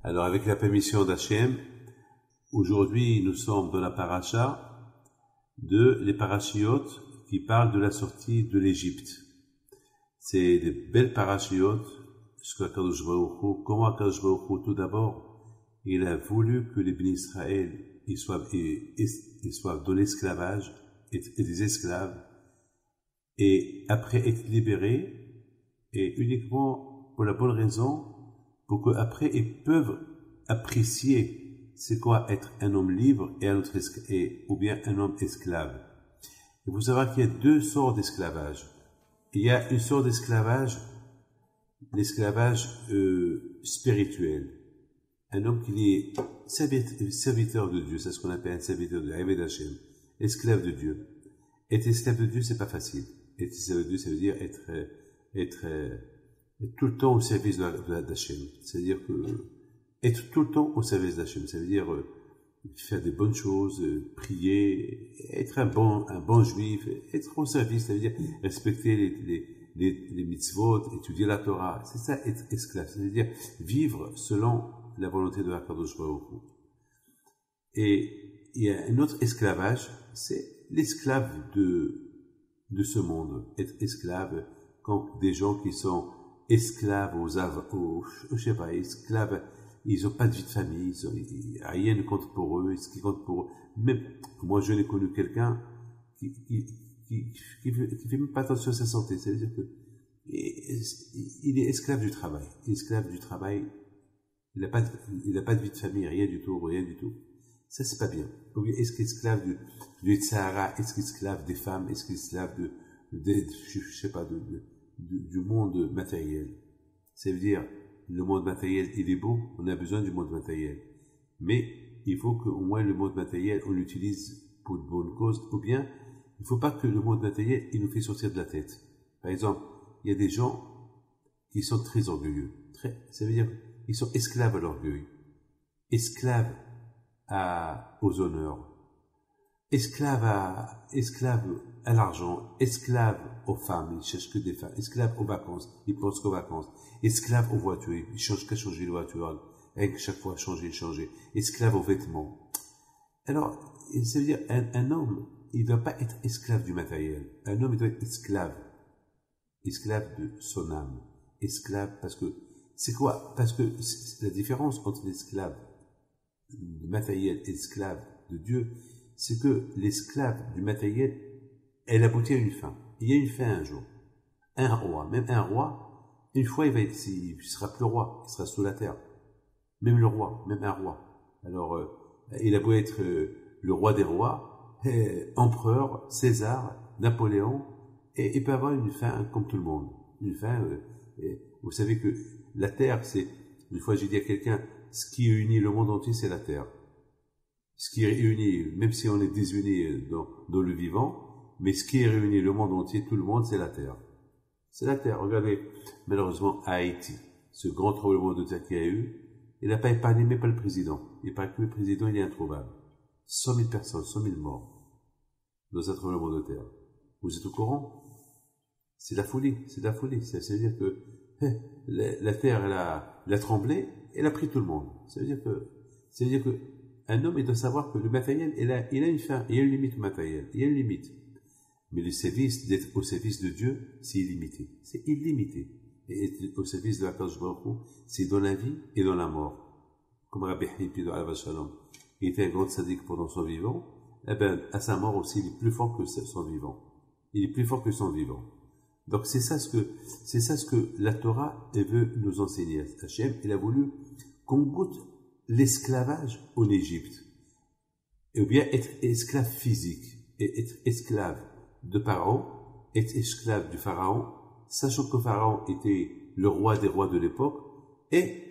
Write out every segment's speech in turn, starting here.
Alors, avec la permission d'Hachem, aujourd'hui, nous sommes dans la paracha les parachiotes qui parlent de la sortie de l'Égypte. C'est des belles parachiotes, comment Akadosh Baruch Hu, tout d'abord, il a voulu que les bénis Israël ils soient dans l'esclavage, et des esclaves, et après être libérés, et uniquement pour la bonne raison, pour qu'après ils peuvent apprécier c'est quoi être un homme libre et un autre ou bien un homme esclave. Il faut savoir qu'il y a deux sortes d'esclavage. Il y a une sorte d'esclavage, l'esclavage spirituel. Un homme qui est serviteur de Dieu, c'est ce qu'on appelle un serviteur de Dieu, Eved Hashem, esclave de Dieu. Être esclave de Dieu, c'est pas facile. Être esclave de Dieu, ça veut dire être tout le temps au service d'Hachem. C'est-à-dire être tout le temps au service d'Hachem. Ça veut dire faire des bonnes choses, prier, être un bon juif, être au service. Ça veut dire respecter les mitzvot, étudier la Torah. C'est ça, être esclave. C'est-à-dire vivre selon la volonté de Akadosh Baruch Hu. Et il y a un autre esclavage, c'est l'esclave de ce monde. Être esclave quand des gens qui sont esclaves je sais pas, esclaves, ils n'ont pas de vie de famille, rien ne compte pour eux, ce qui compte pour eux. Même, moi, je n'ai connu quelqu'un qui fait même pas attention à sa santé. C'est-à-dire que, il est esclave du travail. Esclave du travail, il n'a pas de vie de famille, rien du tout. Ça, c'est pas bien. Ou bien, est-ce qu'il est esclave du Sahara, est-ce qu'il est esclave des femmes, est-ce qu'il est esclave je sais pas, du monde matériel. Ça veut dire, le monde matériel, il est beau, on a besoin du monde matériel. Mais, il faut qu'au moins le monde matériel, on l'utilise pour de bonnes causes, ou bien, il ne faut pas que le monde matériel, il nous fait sortir de la tête. Par exemple, il y a des gens qui sont très orgueilleux. Ça veut dire, ils sont esclaves à l'orgueil. Esclaves aux honneurs. Esclaves à l'argent, esclaves aux femmes, ils cherchent que des femmes, esclaves aux vacances, ils pensent qu'aux vacances, esclaves aux voitures, ils cherchent qu'à changer de voiture, avec chaque fois changer, esclaves aux vêtements. Alors, ça veut dire, un homme, il ne doit pas être esclave du matériel. Un homme, il doit être esclave de son âme. Esclave, parce que, c'est quoi? Parce que la différence entre l'esclave du matériel et l'esclave de Dieu, c'est que l'esclave du matériel, elle aboutit à une fin. Il y a une fin un jour. Un roi, une fois il sera plus roi, il sera sous la terre. Même un roi. Alors, il a beau être le roi des rois, empereur, César, Napoléon, et il peut avoir une fin comme tout le monde. Une fin, vous savez que la terre, une fois j'ai dit à quelqu'un, ce qui unit le monde entier, c'est la terre. Ce qui réunit, même si on est désunis dans le vivant, mais ce qui réunit le monde entier, tout le monde, c'est la terre. C'est la terre. Regardez, malheureusement, à Haïti, ce grand tremblement de terre qu'il y a eu, il n'a pas épargné même pas le président. Il paraît que le président, il est introuvable. 100 000 personnes, 100 000 morts dans un tremblement de terre. Vous êtes au courant? C'est la folie. Ça veut dire que la terre, elle a tremblé, elle a pris tout le monde. Ça veut dire que un homme, il doit savoir que le matériel, il a une fin, il y a une limite au matériel, il y a une limite. Mais le service, d'être au service de Dieu, c'est illimité. C'est illimité. Et être au service de la Akadosh Baruch Hu, c'est dans la vie et dans la mort. Comme Rabbi Hanipi de Alav Shalom, il était un grand sadique pendant son vivant, eh ben, à sa mort aussi, il est plus fort que son vivant. Il est plus fort que son vivant. Donc c'est ça ce que la Torah, elle veut nous enseigner. Hachem, il a voulu qu'on goûte l'esclavage en Égypte. Ou bien être esclave physique, et être esclave de Pharaon, être esclave du Pharaon, sachant que Pharaon était le roi des rois de l'époque, et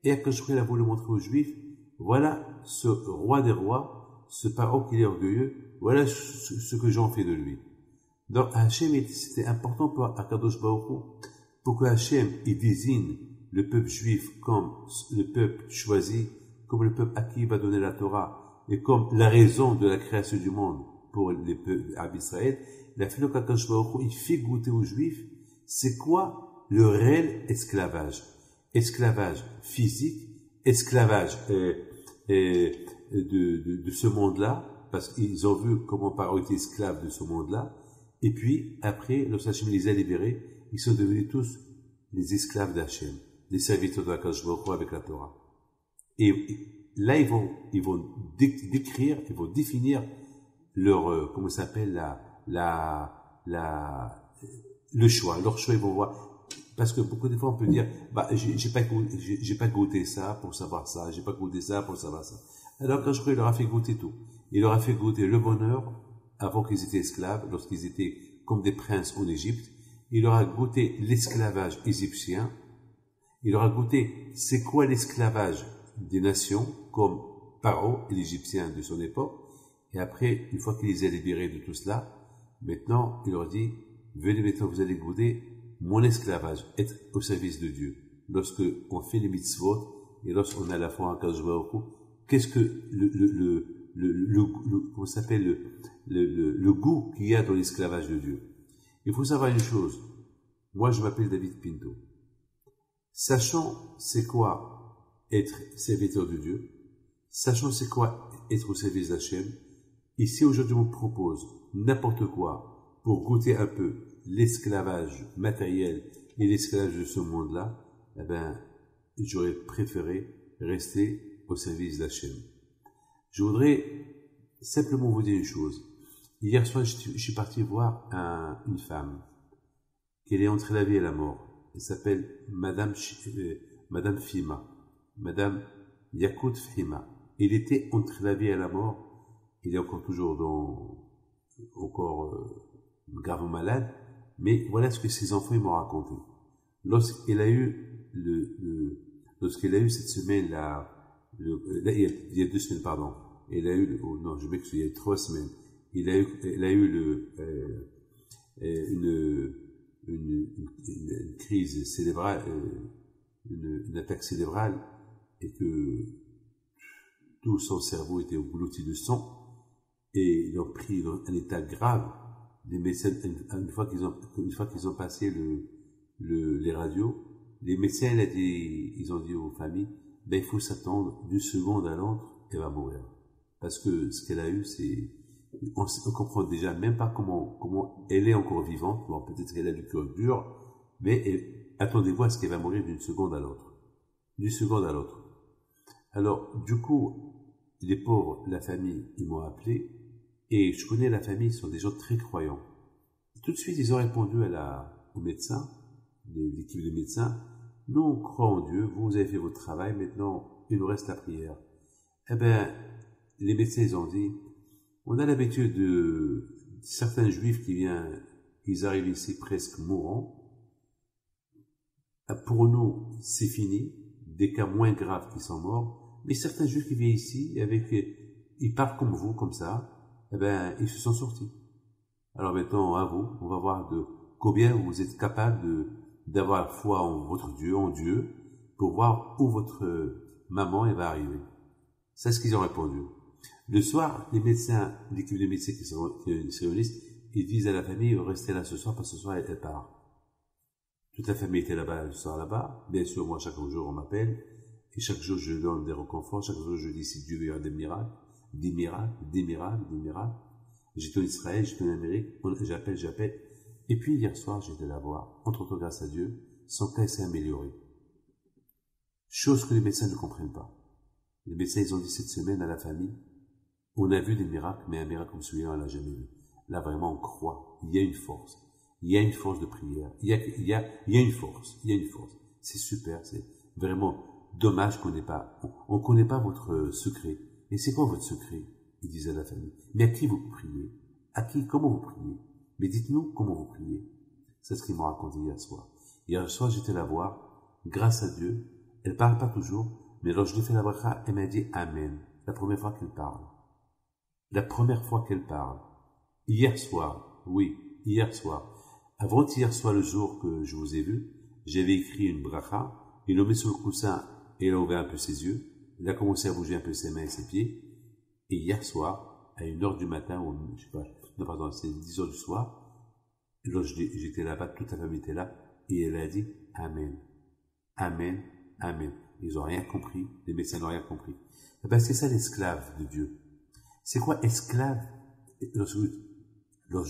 Akadosh Baruch Hu a voulu montrer aux Juifs, voilà ce roi des rois, ce Pharaon qui est orgueilleux, voilà ce que j'en fais de lui. Donc Hachem, c'était important pour Akadosh Baruch Hu, pour que Hachem, il désigne le peuple juif comme le peuple choisi, comme le peuple à qui il va donner la Torah, et comme la raison de la création du monde pour les peuples d'Israël, il a fallu qu'Akadosh Baruch Hu, il fait goûter aux Juifs, c'est quoi le réel esclavage? Esclavage physique esclavage de ce monde-là, parce qu'ils ont vu comment Paro était esclave de ce monde-là, et puis après, lorsqu'Hachem les a libérés, ils sont devenus tous les esclaves d'Hachem, les serviteurs de Akadosh Baruch Hu avec la Torah. Et là, ils vont décrire, ils vont définir leur, comment ça s'appelle, le choix. Leur choix, ils vont voir. Parce que beaucoup de fois, on peut dire, bah, j'ai pas goûté ça pour savoir ça, j'ai pas goûté ça pour savoir ça. Alors, quand je crois, il leur a fait goûter tout. Il leur a fait goûter le bonheur avant qu'ils étaient esclaves, lorsqu'ils étaient comme des princes en Égypte. Il leur a goûté l'esclavage égyptien. Il leur a goûté c'est quoi l'esclavage des nations, comme Paro, l'Égyptien de son époque. Et après, une fois qu'il les a libérés de tout cela, maintenant, il leur dit, venez maintenant, vous allez goûter mon esclavage, être au service de Dieu. Lorsque on fait les mitzvot, et lorsqu'on a la foi en Akadosh Baruch Hu, qu'est-ce que comment s'appelle le goût qu'il y a dans l'esclavage de Dieu. Il faut savoir une chose. Moi, je m'appelle David Pinto. Sachant c'est quoi être serviteur de Dieu, sachant c'est quoi être au service d'Hachem, et si aujourd'hui on me propose n'importe quoi pour goûter un peu l'esclavage matériel et l'esclavage de ce monde-là, eh ben, j'aurais préféré rester au service d'Hachem. Je voudrais simplement vous dire une chose. Hier soir, je suis parti voir une femme qui est entre la vie et la mort. Elle s'appelle Madame Fima, Madame Yakout Fima. Il était entre la vie et la mort. Il est encore toujours gravement malade. Mais voilà ce que ses enfants m'ont raconté. Lorsqu'elle a eu cette semaine il y a 2 semaines, pardon. Elle a eu, non, je m'excuse, il y a 3 semaines. Elle a eu une crise cérébrale, une attaque cérébrale, et que tout son cerveau était englouti de sang, et ils ont pris un état grave. Les médecins, une fois qu'ils ont passé les radios, les médecins, ils ont dit aux familles, ben, il faut s'attendre d'une seconde à l'autre, elle va mourir. Parce que ce qu'elle a eu, on comprend déjà même pas comment elle est encore vivante. Bon, peut-être qu'elle a du cœur dur, mais attendez-vous à ce qu'elle va mourir d'une seconde à l'autre. D'une seconde à l'autre. Alors, du coup, les pauvres, la famille, ils m'ont appelé, et je connais la famille, ils sont des gens très croyants. Tout de suite, ils ont répondu aux médecins, l'équipe de médecins, nous, on croit en Dieu, vous avez fait votre travail, maintenant, il nous reste la prière. Eh ben, les médecins, ils ont dit, on a l'habitude de certains juifs ils arrivent ici presque mourants. Pour nous, c'est fini, des cas moins graves qui sont morts, mais certains juifs qui viennent ici, ils partent comme vous, comme ça, eh ben, ils se sont sortis. Alors maintenant, à vous, on va voir de combien vous êtes capable d'avoir foi en votre Dieu, en Dieu, pour voir où votre maman, elle va arriver. C'est ce qu'ils ont répondu. Le soir, les médecins, l'équipe de médecins qui se réunissent, ils disent à la famille, restez là ce soir, parce que ce soir, elle part. Toute la famille était là-bas, le soir là-bas. Bien sûr, moi, chaque jour, on m'appelle. Et chaque jour, je donne des réconforts. Chaque jour, je dis, si Dieu veut, il y aura des miracles. Des miracles, des miracles, des miracles. J'étais en Israël, j'étais en Amérique. J'appelle. Et puis, hier soir, j'étais là voir. Entre-temps, grâce à Dieu, son cas s'est amélioré. Chose que les médecins ne comprennent pas. Les médecins, ils ont dit cette semaine à la famille, on a vu des miracles, mais un miracle comme celui-là, on l'a jamais vu. Là, vraiment, on croit. Il y a une force. Il y a une force de prière. Il y a une force. Il y a une force. C'est super. C'est vraiment dommage on connaît pas votre secret. Et c'est quoi votre secret? Ils disaient à la famille. Mais à qui vous priez? Comment vous priez? Mais dites-nous comment vous priez. C'est ce qu'ils m'ont raconté hier soir. Hier soir, j'étais la voir. Grâce à Dieu. Elle parle pas toujours. Mais lorsque je lui ai fait la bracha, elle m'a dit Amen. La première fois qu'elle parle. La première fois qu'elle parle. Hier soir. Oui, hier soir. Avant-hier soir, le jour que je vous ai vu, j'avais écrit une bracha. Il l'a mis sur le coussin et il a ouvert un peu ses yeux. Il a commencé à bouger un peu ses mains et ses pieds. Et hier soir, à 1h du matin, ou je sais pas, non pardon, c'est 10h du soir, lorsque j'étais là-bas, toute la famille était là, et elle a dit Amen. Amen. Amen. Ils n'ont rien compris. Les médecins n'ont rien compris. Eh ben, c'est ça l'esclave de Dieu. C'est quoi esclave? Lorsque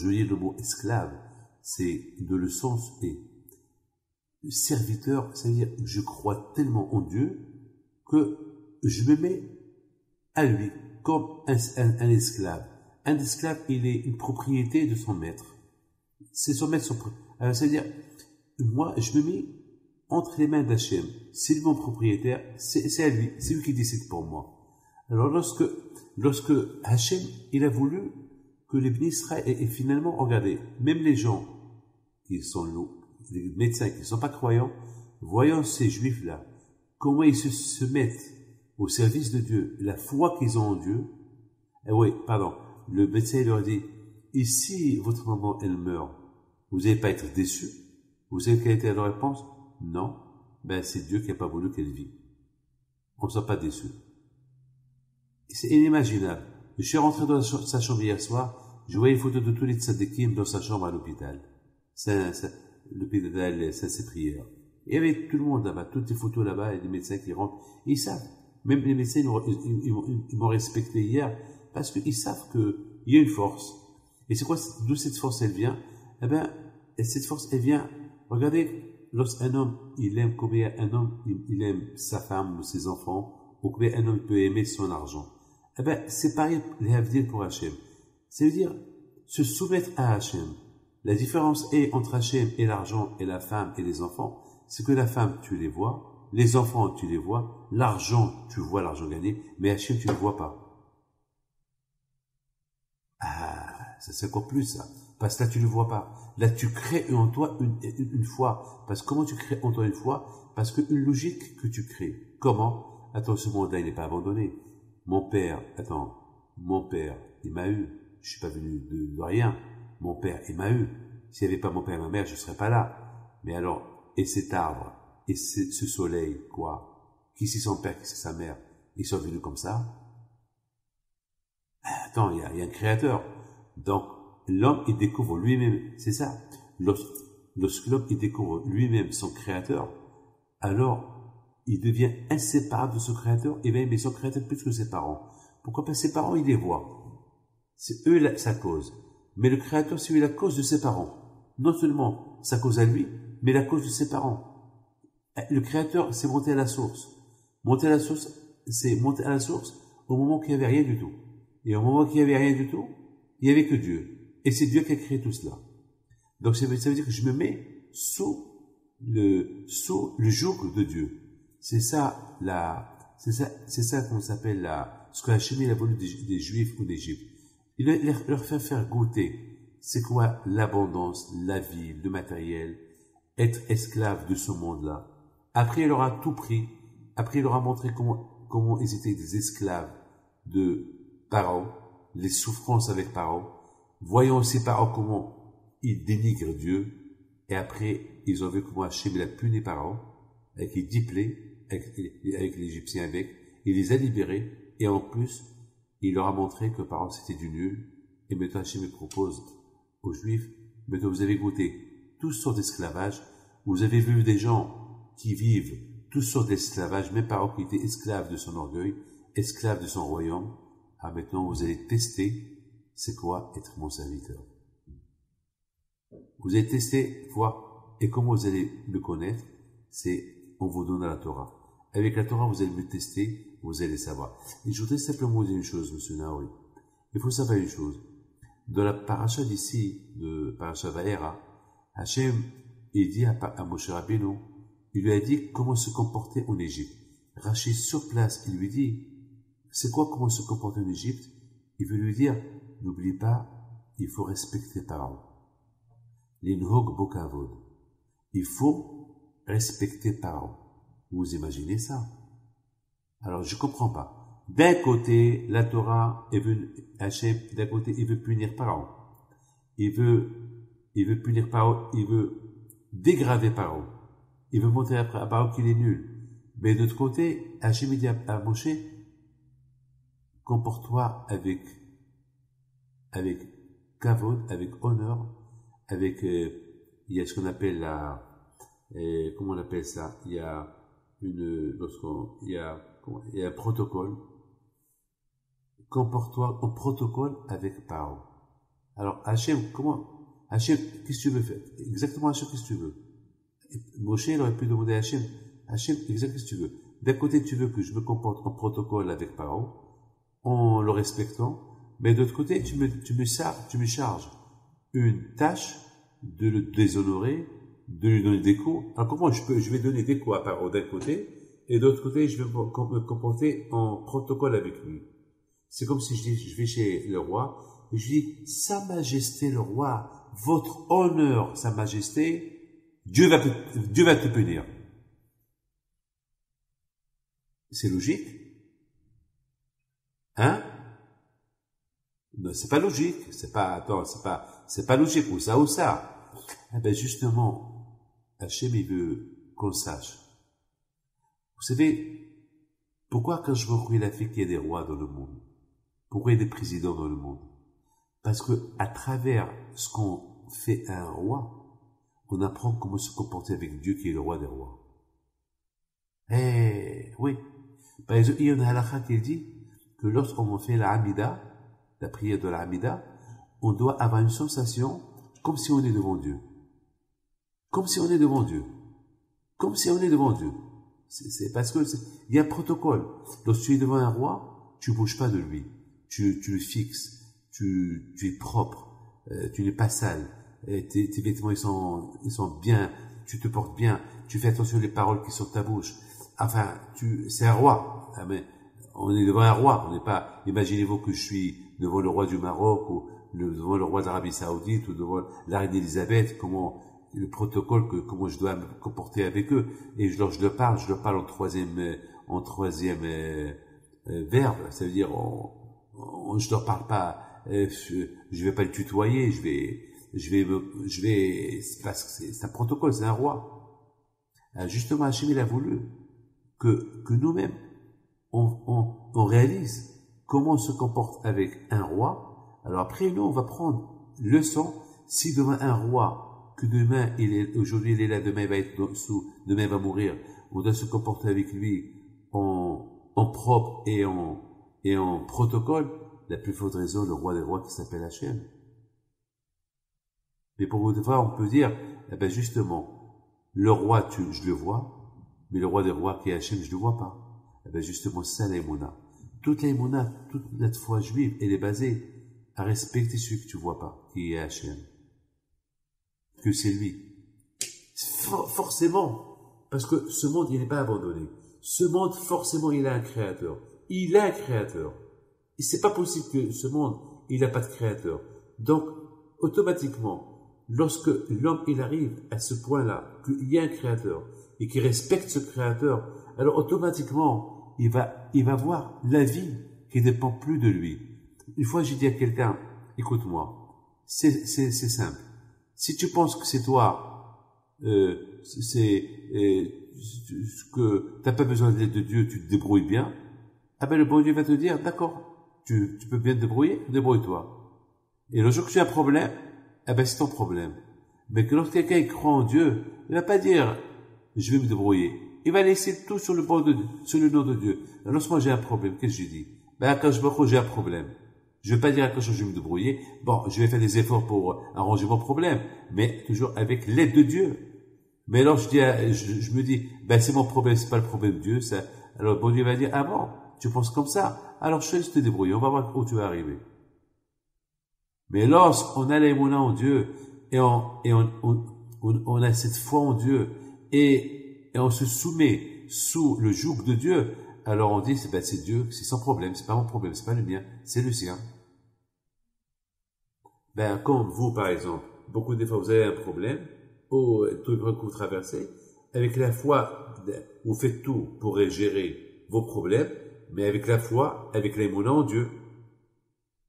je lis le mot esclave, c'est de le sens et serviteur, c'est-à-dire je crois tellement en Dieu que je me mets à lui comme un esclave. Un esclave, il est une propriété de son maître. C'est son maître, c'est-à-dire, moi, je me mets entre les mains d'Hachem. C'est lui mon propriétaire, c'est à lui, c'est lui qui décide pour moi. Alors lorsque Hachem, il a voulu que les bénis Israël, et finalement, regardez, même les gens qui sont les médecins qui ne sont pas croyants, voyant ces juifs-là, comment ils se mettent au service de Dieu, la foi qu'ils ont en Dieu, le médecin leur dit, et si votre maman, elle meurt, vous n'allez pas être déçus? Vous savez quelle était la réponse? Non, ben c'est Dieu qui n'a pas voulu qu'elle vive. On ne soit pas déçus. C'est inimaginable. Je suis rentré dans sa chambre hier soir, je voyais une photo de tous les tzadikim dans sa chambre à l'hôpital. L'hôpital Saint-Cyprien. Il y avait tout le monde là-bas, toutes les photos là-bas, et des médecins qui rentrent. Ils savent. Même les médecins, ils m'ont respecté hier, parce qu'ils savent qu'il y a une force. Et c'est quoi, d'où cette force, elle vient? Eh ben, cette force, elle vient, regardez, lorsqu'un homme, il aime combien un homme, il aime sa femme ou ses enfants, ou combien un homme peut aimer son argent. Eh ben, c'est pareil, les havdil pour Hachem. C'est-à-dire, se soumettre à Hachem. La différence est entre Hachem et l'argent et la femme et les enfants, c'est que la femme, tu les vois, les enfants, tu les vois, l'argent, tu vois l'argent gagné, mais Hachem, tu ne le vois pas. Ah, ça c'est encore plus ça. Parce que là, tu ne le vois pas. Là, tu crées en toi une foi. Parce que comment tu crées en toi une foi? Parce qu'une logique que tu crées. Comment? Attends, ce monde-là, il n'est pas abandonné. Mon père, il m'a eu. Je suis pas venu de rien. Mon père, il m'a eu. S'il n'y avait pas mon père et ma mère, je ne serais pas là. Mais alors, et cet arbre, et ce soleil, quoi? Qui c'est son père, qui c'est sa mère? Ils sont venus comme ça? Attends, il y a un créateur. Donc, l'homme, il découvre lui-même, c'est ça. Lorsque l'homme, il découvre lui-même son créateur, alors, il devient inséparable de son créateur, et bien, mais son créateur plus que ses parents. Pourquoi? Parce que ses parents, il les voit. C'est eux sa cause. Mais le créateur, c'est lui la cause de ses parents. Non seulement sa cause à lui, mais la cause de ses parents. Le créateur, c'est monter à la source. Monter à la source, c'est monter à la source au moment qu'il n'y avait rien du tout. Et au moment qu'il n'y avait rien du tout, il n'y avait que Dieu. Et c'est Dieu qui a créé tout cela. Donc ça veut dire que je me mets sous le joug de Dieu. C'est ça qu'on s'appelle ce que Hachem a voulu des Juifs ou d'Égypte. Il leur fait faire goûter. C'est quoi l'abondance, la vie, le matériel, être esclave de ce monde-là. Après, il leur a tout pris. Après, il leur a montré comment ils étaient des esclaves de Pharaon, les souffrances avec Pharaon, voyant aussi Pharaon comment il dénigre Dieu, et après, ils ont vu comment Hachem a puni Pharaon, avec les 10 plaies, avec l'Égyptien il les a libérés, et en plus, il leur a montré que Pharaon c'était du nul, et maintenant Hachem propose aux Juifs, maintenant vous avez goûté toutes sortes d'esclavage, vous avez vu des gens qui vivent toutes sortes d'esclavage, même Pharaon qui était esclave de son orgueil, esclave de son royaume. Ah, maintenant, vous allez tester, c'est quoi être mon serviteur. Vous allez tester, voir, et comment vous allez me connaître, c'est, on vous donne la Torah. Avec la Torah, vous allez me tester, vous allez savoir. Et je voudrais simplement vous dire une chose, monsieur Naori. Il faut savoir une chose. Dans la paracha d'ici, de paracha Vaera, Hachem, il dit à Moshe Rabbeinu, il lui a dit comment se comporter en Égypte. Rachid, sur place, il lui dit, c'est quoi comment se comporter en Égypte? Il veut lui dire, n'oublie pas, il faut respecter Pharaon. L'inhog bokavod. Il faut respecter Pharaon. Vous imaginez ça? Alors, je comprends pas. D'un côté, la Torah, Hachem, d'un côté, il veut punir Pharaon. Il veut punir Pharaon, il veut dégrader Pharaon. Il veut montrer à Pharaon qu'il est nul. Mais de l'autre côté, Hachem dit à Moshe, comporte-toi avec kavod, avec honneur, avec, il y a ce qu'on appelle comment on appelle ça? Il y a il y a un protocole, comporte-toi en protocole avec Paro. Alors, Hachem, Hachem, qu'est-ce que tu veux faire? Exactement, Hachem, qu'est-ce que tu veux? Moshe, il aurait pu demander à Hachem, exactement, qu'est-ce que tu veux? D'un côté, tu veux que je me comporte en protocole avec Paro, en le respectant, mais d'autre côté, tu me charges une tâche de le déshonorer, de lui donner des coups. Alors comment je vais donner des coups à Paro d'un côté, et d'autre côté, je vais me comporter en protocole avec lui. C'est comme si je vais chez le roi, et je dis, Sa Majesté le roi, votre honneur, Sa Majesté, Dieu va te punir. C'est logique? Hein? Non, c'est pas logique. C'est pas logique. Ou ça. Eh ben, justement, Hachem, il veut qu'on sache. Vous savez, pourquoi quand je vois il a fait qu'il y a des rois dans le monde? Pourquoi il y a des présidents dans le monde? Parce que, à travers ce qu'on fait à un roi, on apprend comment se comporter avec Dieu qui est le roi des rois. Eh, oui. Par exemple, il y a une halakha qui dit que lorsqu'on fait la Hamida, la prière de la Hamida, on doit avoir une sensation comme si on est devant Dieu. Comme si on est devant Dieu. Comme si on est devant Dieu. C'est parce que il y a un protocole. Lorsque tu es devant un roi, tu bouges pas de lui. Tu le fixes. Tu es propre. Tu n'es pas sale. Tes vêtements, ils sont bien. Tu te portes bien. Tu fais attention aux paroles qui sortent de ta bouche. Enfin, c'est un roi. Ah, mais on est devant un roi. On n'est pas, imaginez-vous que je suis devant le roi du Maroc ou devant le roi d'Arabie Saoudite ou devant la reine Elisabeth, le protocole comment je dois me comporter avec eux. Et je leur parle en troisième verbe. Ça veut dire, je leur parle pas, je vais pas le tutoyer, c'est parce que c'est un protocole, c'est un roi. Justement, Hachem, il a voulu que nous-mêmes, on réalise comment on se comporte avec un roi. Alors après, nous, on va prendre leçon. Si demain un roi, que demain aujourd'hui il est là, demain il va être demain il va mourir, on doit se comporter avec lui en propre et en protocole, la plus forte raison, le roi des rois qui s'appelle Hachem. Mais pour vous voir, on peut dire, eh ben justement, le roi, je le vois, mais le roi des rois qui est Hachem, je le vois pas. Eh ben justement, c'est ça l'aïmouna. Toute l'aïmouna, toute notre foi juive, elle est basée à respecter celui que tu vois pas, qui est Hachem. Que c'est lui. Forcément, parce que ce monde, il n'est pas abandonné. Ce monde, forcément, il a un créateur. Il a un créateur. Et c'est pas possible que ce monde, il n'a pas de créateur. Donc, automatiquement, lorsque l'homme, il arrive à ce point-là, qu'il y a un créateur, et qu'il respecte ce créateur, alors automatiquement, il va voir la vie qui ne dépend plus de lui. Une fois, j'ai dit à quelqu'un, écoute-moi, c'est simple. Si tu penses que c'est toi, que t'as pas besoin de l'aide de Dieu, tu te débrouilles bien, ah ben le bon Dieu va te dire, d'accord, tu peux bien te débrouiller, débrouille-toi. Et le jour que tu as un problème, ah ben c'est ton problème. Mais que lorsque quelqu'un croit en Dieu, il va pas dire, je vais me débrouiller. Il va laisser tout sur le nom de Dieu. Alors, lorsque j'ai un problème, qu'est-ce que je dis? Ben quand je me crois, j'ai un problème. Je vais pas dire à quelque chose, je vais me débrouiller. Bon, je vais faire des efforts pour arranger mon problème, mais toujours avec l'aide de Dieu. Mais alors je me dis, ben c'est mon problème, c'est pas le problème de Dieu. Ça. Alors bon Dieu va dire, ah bon, tu penses comme ça? Alors je te laisse te débrouiller, on va voir où tu vas arriver. Mais lorsqu'on a l'aïmouna en Dieu et on a cette foi en Dieu et on se soumet sous le joug de Dieu, alors on dit, c'est Dieu, c'est son problème, c'est pas mon problème, c'est pas le mien, c'est le sien. Ben, comme vous, par exemple, beaucoup de fois, vous avez un problème, ou tout le que vous traversez, avec la foi, vous faites tout pour gérer vos problèmes, mais avec la foi, avec l'aïmouna en Dieu.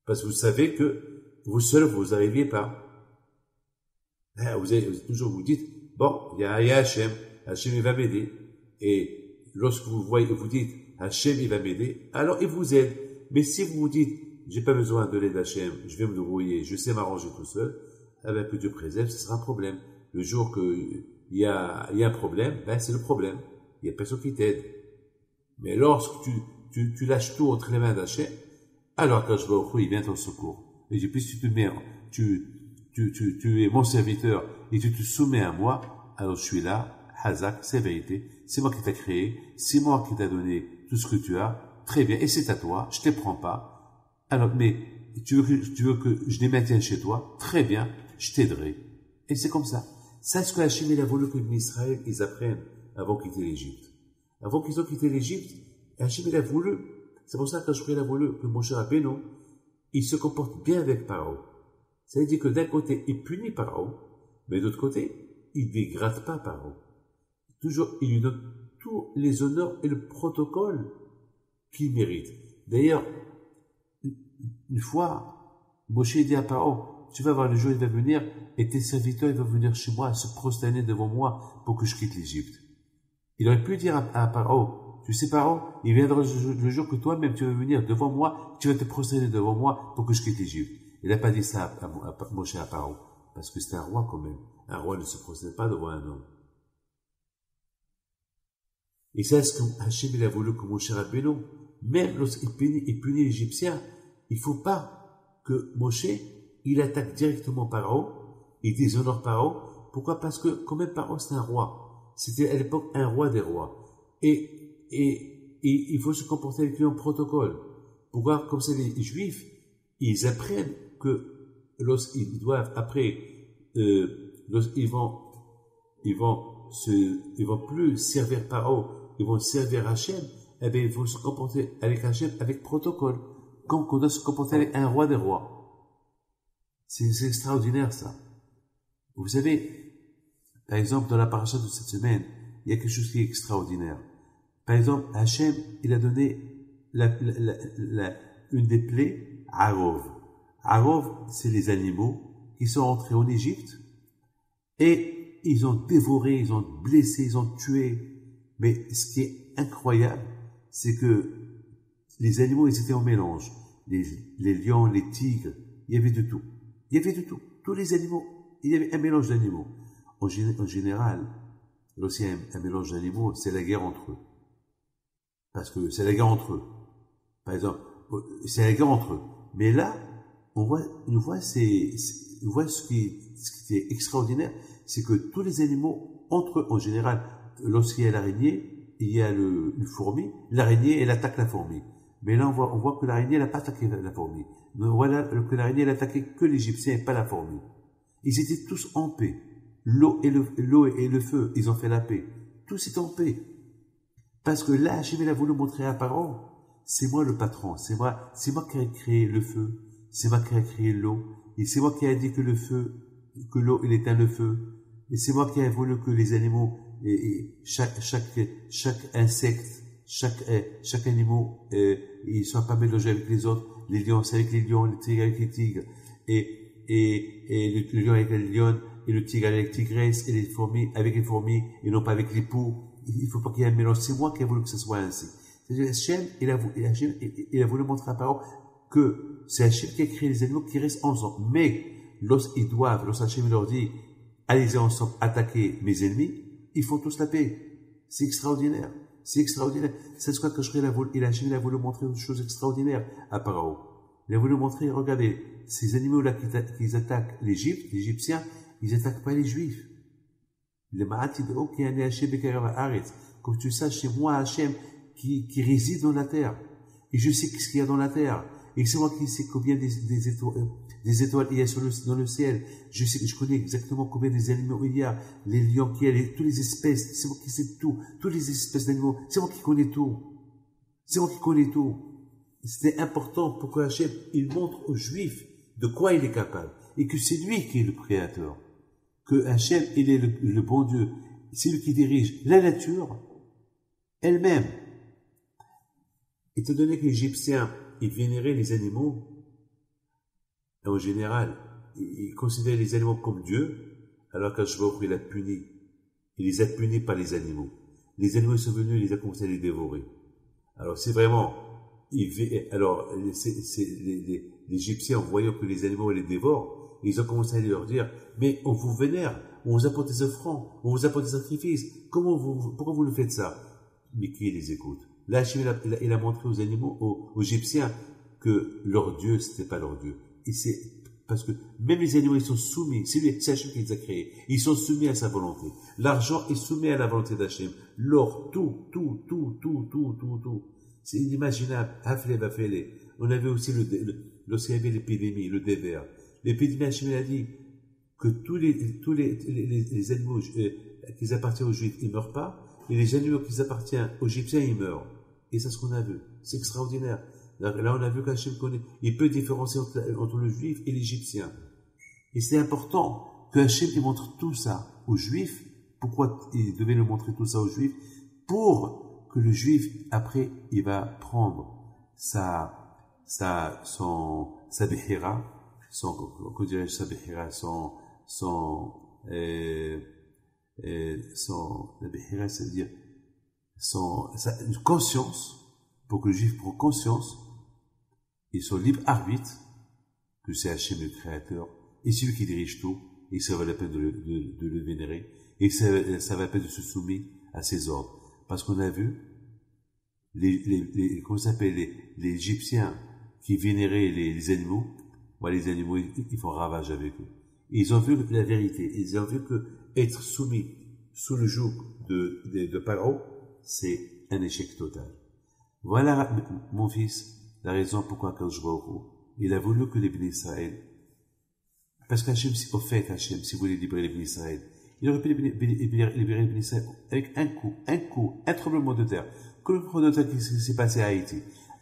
Parce que vous savez que vous seul, vous n'arriviez pas. Ben, vous dites, bon, il y a Hachem, Hachem il va m'aider. Et lorsque vous dites, Hachem il va m'aider, alors il vous aide. Mais si vous vous dites, j'ai pas besoin de l'aide d'Hachem, je vais me débrouiller, je sais m'arranger tout seul, eh ben, que Dieu préserve, ce sera un problème. Le jour qu'il y a un problème, ben, c'est le problème. il n'y a personne qui t'aide. Mais lorsque tu lâches tout entre les mains d'Hachem, alors Akadosh Baruch Hu, il vient à ton secours. Et puis si tu es mon serviteur et tu te soumets à moi, alors je suis là, Hazak, c'est vérité, c'est moi qui t'ai créé, c'est moi qui t'ai donné tout ce que tu as, très bien, et c'est à toi, je te prends pas. Alors, mais tu veux que je les maintienne chez toi, très bien, je t'aiderai. Et c'est comme ça. C'est ce que Hachem il a voulu que Israël, ils apprennent avant de quitter l'Égypte. Avant qu'ils ont quitté l'Égypte, Hachem il a voulu, c'est pour ça que il a voulu que Moshe Rabbeinu, il se comporte bien avec Paro. Ça veut dire que d'un côté, il punit Paro, mais de l'autre côté, il ne dégrade pas Paro. Toujours, il lui donne tous les honneurs et le protocole qu'il mérite. D'ailleurs, une fois, Moshe dit à Paro, tu vas voir le jour, il va venir, et tes serviteurs, ils vont venir chez moi, se prosterner devant moi pour que je quitte l'Égypte. Il aurait pu dire à Paro, tu sais Paro, il viendra le jour que toi-même tu vas venir devant moi, tu vas te prosterner devant moi pour que je quitte l'Égypte. Il n'a pas dit ça à Moshe à Paro, parce que c'est un roi quand même. Un roi ne se prosterne pas devant un homme. Et c'est ce que Hachem il a voulu que Moshe Rabbeinu, même lorsqu'il punit l'Égyptien, il ne faut pas que Moshe, il attaque directement Paro, il déshonore Paro. Pourquoi? Parce que quand même Paro c'est un roi. C'était à l'époque un roi des rois. Et il faut se comporter avec lui en protocole. Pourquoi? Comme c'est les Juifs, ils apprennent que lorsqu'ils doivent, après, lorsqu'ils vont plus servir Paro, ils vont servir Hachem, eh bien, ils vont se comporter avec Hachem avec protocole. Comme on doit se comporter avec un roi des rois. C'est extraordinaire, ça. Vous savez, par exemple, dans la paracha de cette semaine, il y a quelque chose qui est extraordinaire. Par exemple, Hachem, il a donné une des plaies, Arov. Arov, c'est les animaux qui sont entrés en Égypte et ils ont dévoré, ils ont blessé, ils ont tué. Mais ce qui est incroyable, c'est que les animaux, ils étaient en mélange. Les lions, les tigres, il y avait de tout. Il y avait de tout. Tous les animaux, il y avait un mélange d'animaux. En général, lorsqu'il y a un mélange d'animaux, c'est la guerre entre eux. Parce que c'est la guerre entre eux. Par exemple, c'est la guerre entre eux. Mais là, on voit ce qui est extraordinaire, c'est que tous les animaux, entre eux, en général, lorsqu'il y a l'araignée, il y a une fourmi, l'araignée, elle attaque la fourmi. Mais là, on voit que l'araignée, elle n'a pas attaqué la fourmi. Mais voilà que l'araignée, elle attaqué que l'Égyptien et pas la fourmi. Ils étaient tous en paix. L'eau et le feu, ils ont fait la paix. Tous étaient en paix. Parce que là, Hachem a voulu montrer à Paro, c'est moi le patron, c'est moi qui ai créé le feu, c'est moi qui ai créé l'eau, et c'est moi qui ai dit que l'eau, il éteint le feu, et c'est moi qui ai voulu que les animaux, et chaque insecte, chaque animal, ils soient pas mélangés avec les autres, les lions c'est avec les lions, les tigres avec les tigres, et le lion avec les lions, et le tigre avec les tigresses, et les fourmis avec les fourmis, et non pas avec les poux. Il faut pas qu'il y ait un mélange. C'est moi qui ai voulu que ce soit ainsi. Hachem, il a voulu montrer à Paro que c'est Hachem qui a créé les animaux qui restent ensemble. Mais lorsqu'Hachem leur dit, allez-y ensemble, attaquez mes ennemis, ils font tous la paix. C'est extraordinaire. C'est extraordinaire. C'est ce que Hachem a voulu montrer une chose extraordinaire à Paro. Il a voulu montrer, regardez, ces animaux-là qui attaquent l'Égypte, les Égyptiens, ils attaquent pas les Juifs. Le Ma'atid'o qui est Hachem Bekarav Haaretz. Comme tu saches, c'est moi Hachem qui réside dans la terre. Et je sais ce qu'il y a dans la terre. Et c'est moi qui sais combien des étoiles il y a dans le ciel. Je connais exactement combien des animaux il y a. Les lions qu'il y a, toutes les espèces. C'est moi qui sais tout. Toutes les espèces d'animaux. C'est moi qui connais tout. C'est moi qui connais tout. C'était important pour que Hachem, il montre aux Juifs de quoi il est capable. Et que c'est lui qui est le créateur. Que Hachem, il est le bon Dieu. C'est lui qui dirige la nature elle-même. Étant donné que les Égyptiens, ils vénéraient les animaux, en général, ils considéraient les animaux comme Dieu, alors qu'Hachem, il a puni. Il les a punis par les animaux. Les animaux sont venus, il les a commencé à les dévorer. Alors, c'est vraiment, les Égyptiens, en voyant que les animaux les dévorent, ils ont commencé à leur dire, mais on vous vénère, on vous apporte des offrandes, on vous apporte des sacrifices, pourquoi vous le faites ça? mais qui les écoute? Là, Hachem, il a montré aux animaux, aux Égyptiens, que leur Dieu, c'était pas leur Dieu. Et c'est parce que même les animaux, ils sont soumis. C'est Hachem qui les a créés. Ils sont soumis à sa volonté. L'argent est soumis à la volonté d'Hachem. L'or, tout. C'est inimaginable. On avait aussi lorsqu'il y avait l'épidémie, le dévers. L'épidémie, Hachem a dit que tous les animaux qui appartiennent aux Juifs, ils meurent pas, et les animaux qui appartiennent aux Égyptiens, ils meurent. Et c'est ce qu'on a vu. C'est extraordinaire. Là, on a vu qu'Hachem connaît. Il peut différencier entre le Juif et l'Égyptien. Et c'est important que Hachem il montre tout ça aux Juifs. Pourquoi il devait nous montrer tout ça aux Juifs? Pour que le Juif, après, il va prendre sa béhéra, comment dirais-je, sa béhéra, la béhéra, c'est-à-dire, une conscience, pour que le Juif prenne conscience, et son libre arbitre, que c'est Hachem le Créateur, et celui qui dirige tout, et ça vaut la peine de le vénérer, et ça vaut la peine de se soumettre à ses ordres. Parce qu'on a vu, comment ça s'appelle, les Égyptiens qui vénéraient les animaux, les animaux, ils font ravage avec eux. Et ils ont vu la vérité, ils ont vu que être soumis sous le joug de Pharaon, c'est un échec total. Voilà, mon fils, la raison pourquoi Akadosh Baruch Hu, il a voulu que les Bnei Israël, parce qu'Hachem, au fait, Hachem, si vous voulez libérer les Bnei Israël, il aurait pu libérer les Bnei Israël avec un tremblement de terre, comme le tremblement de terre qui s'est passé à Haïti.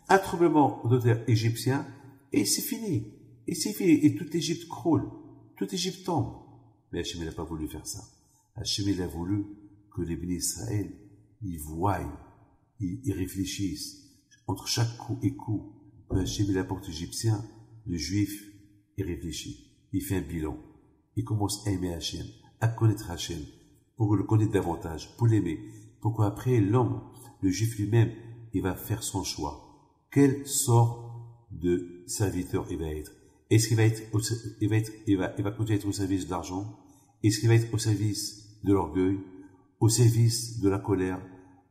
Un tremblement de terre égyptien, et c'est fini. Et toute l'Égypte croule. Toute l'Égypte tombe. Mais Hachem n'a pas voulu faire ça. Hachem a voulu que les Bnei Israël, ils voient, ils réfléchissent. Entre chaque coup et coup, que Hachem apporte égyptien, le Juif, il réfléchit. Il fait un bilan. Il commence à aimer Hachem, à connaître Hachem, pour le connaître davantage, pour l'aimer. Pour qu'après, l'homme, le Juif lui-même, il va faire son choix. Quelle sorte de serviteur il va être? Est-ce qu'il va il va continuer à être au service de l'argent? Est-ce qu'il va être au service de l'orgueil, au service de la colère,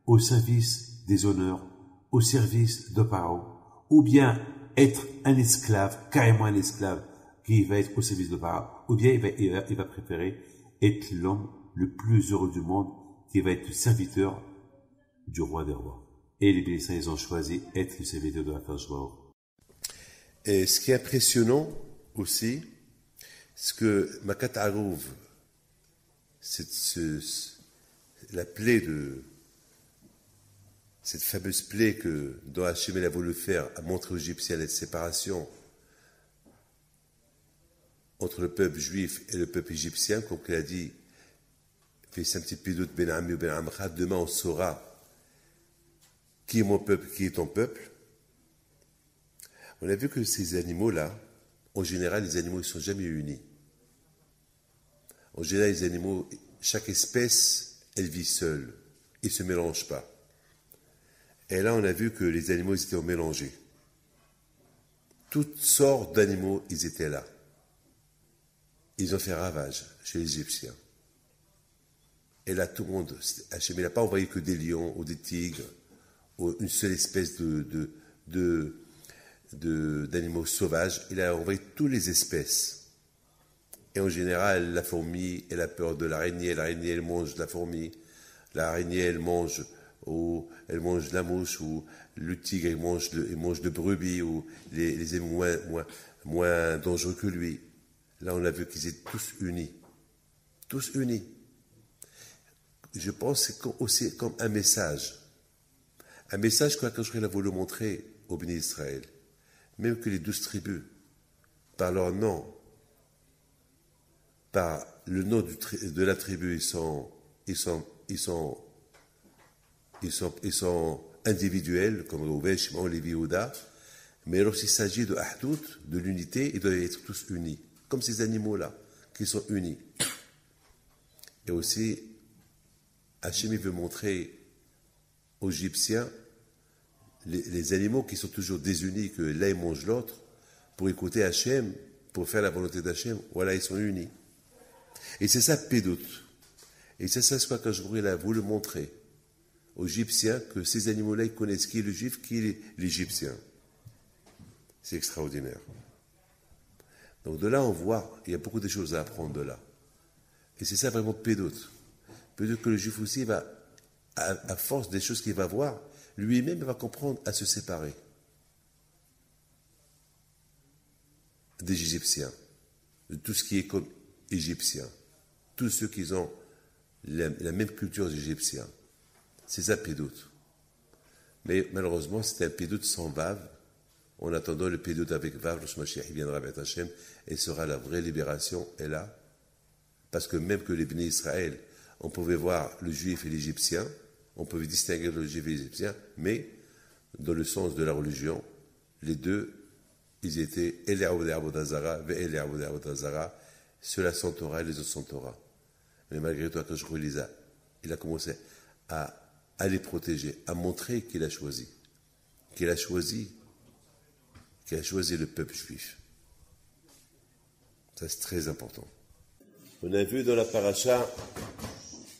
au service des honneurs, au service de Pharaon? Ou bien être un esclave, carrément un esclave, qui va être au service de Pharaon? Ou bien il va préférer être l'homme le plus heureux du monde, qui va être le serviteur du roi des rois? Et les Bénédictins, ils ont choisi être le serviteur de la Akadosh Baruch Hu. Et ce qui est impressionnant aussi, c'est que Makat Arouv, la plaie cette fameuse plaie dont Hachem a voulu faire, a montré aux Égyptiens la séparation entre le peuple juif et le peuple égyptien, comme il a dit, fais un petit peu doute, ben Ami ou ben Amra, demain on saura qui est mon peuple, qui est ton peuple. On a vu que ces animaux-là, en général, les animaux ne sont jamais unis. En général, les animaux, chaque espèce, elle vit seule. Ils ne se mélangent pas. Et là, on a vu que les animaux, ils étaient mélangés. Toutes sortes d'animaux, ils étaient là. Ils ont fait ravage chez les Égyptiens. Et là, tout le monde, Hachem n'a pas envoyé que des lions ou des tigres, ou une seule espèce d'animaux sauvages. Il a envoyé toutes les espèces. Et en général, la fourmi, elle a peur de l'araignée. L'araignée, elle mange la fourmi. L'araignée, elle mange la mouche. Ou le tigre, il mange le brebis. Ou les animaux moins dangereux que lui. Là, on a vu qu'ils étaient tous unis. Tous unis. Je pense que c'est aussi comme un message. Un message que je a voulu montrer au Béni Israël. Même que les 12 tribus, par leur nom, par le nom de la tribu, ils sont individuels, comme Rouven, Shimon, Lévi, Yehuda, mais lorsqu'il s'agit de Ahdout, de l'unité, ils doivent être tous unis, comme ces animaux-là, qui sont unis. Et aussi, Hachem veut montrer aux Égyptiens les animaux qui sont toujours désunis, que l'un mange l'autre, pour écouter Hachem, pour faire la volonté d'Hachem, voilà, ils sont unis. Et c'est ça, Pédout. Et c'est ça ce que je voulais là, vous le montrer aux Égyptiens que ces animaux-là, ils connaissent qui est le juif, qui est l'Égyptien. C'est extraordinaire. Donc de là, on voit, il y a beaucoup de choses à apprendre de là. Et c'est ça vraiment Pédote. Pédote que le juif aussi va, à force des choses qu'il va voir, lui-même va comprendre à se séparer des Égyptiens, de tout ce qui est comme égyptien, tous ceux qui ont la même culture des Égyptiens. C'est ça Pédote. Mais malheureusement, c'est un Pédote sans Vav. En attendant le Pédote avec Vav, lorsque Mashiach viendra avec Hachem, et sera la vraie libération, est là. Parce que même que les Bnei Israël, on pouvait voir le juif et l'égyptien, on pouvait distinguer le juif et l'égyptien, mais dans le sens de la religion, les deux, ils étaient Ele Abodei Abodazara, Ve Ele Abodei Abodazara, ceux-là sans Torah et les autres sans Torah. Mais malgré tout, quand je relis il a commencé à les protéger, à montrer qu'il a choisi le peuple juif. Ça, c'est très important. On a vu dans la paracha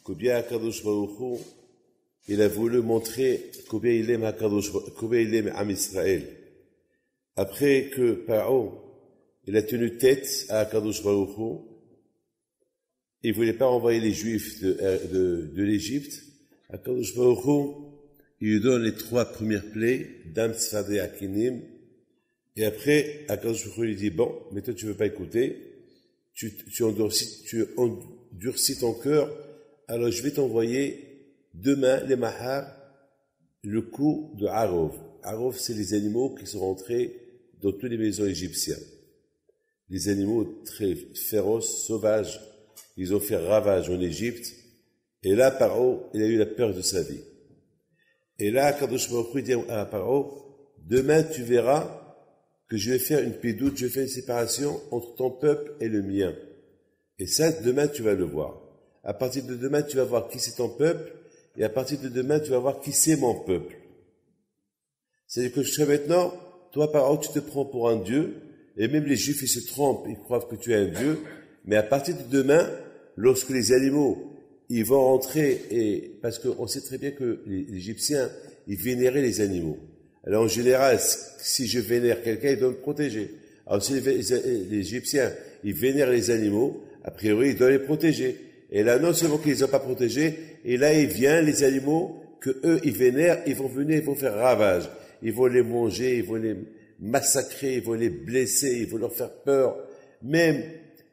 combien Akadosh Baruch Hu, il a voulu montrer combien il aime Am Israël. Après que Paro, il a tenu tête à Akadosh Baruch Hu, il ne voulait pas renvoyer les Juifs de l'Égypte. Akadosh Baruch Hu, il lui donne les 3 premières plaies, Dam, Tzfad et Akinim. Et après, Akadosh Baruch Hu lui dit, bon, mais toi tu ne veux pas écouter, tu endurcis ton cœur, alors je vais t'envoyer demain, les Mahar, le coup de Arov. Arov, c'est les animaux qui sont rentrés dans toutes les maisons égyptiennes. Les animaux très féroces, sauvages, ils ont fait ravage en Égypte. Et là, Paro, il a eu la peur de sa vie. Et là, Kadosh Baruch Hu dit à Paro, demain tu verras que je vais faire une pédoute, je vais faire une séparation entre ton peuple et le mien. Et ça, demain tu vas le voir. À partir de demain, tu vas voir qui c'est ton peuple, et à partir de demain, tu vas voir qui c'est mon peuple. C'est-à-dire que jusqu'à maintenant, toi, Paro, tu te prends pour un Dieu, et même les Juifs, ils se trompent, ils croient que tu es un Dieu, mais à partir de demain, lorsque les animaux, ils vont rentrer, et parce qu'on sait très bien que les Égyptiens, ils vénéraient les animaux. Alors en général, si je vénère quelqu'un, il doit me protéger. Alors si les Égyptiens, ils vénèrent les animaux, a priori, ils doivent les protéger. Et là, non seulement qu'ils ne les ont pas protégés, et là, il vient les animaux que eux, ils vénèrent, ils vont venir, ils vont faire ravage. Ils vont les manger, ils vont les massacrer, ils vont les blesser, ils vont leur faire peur. Même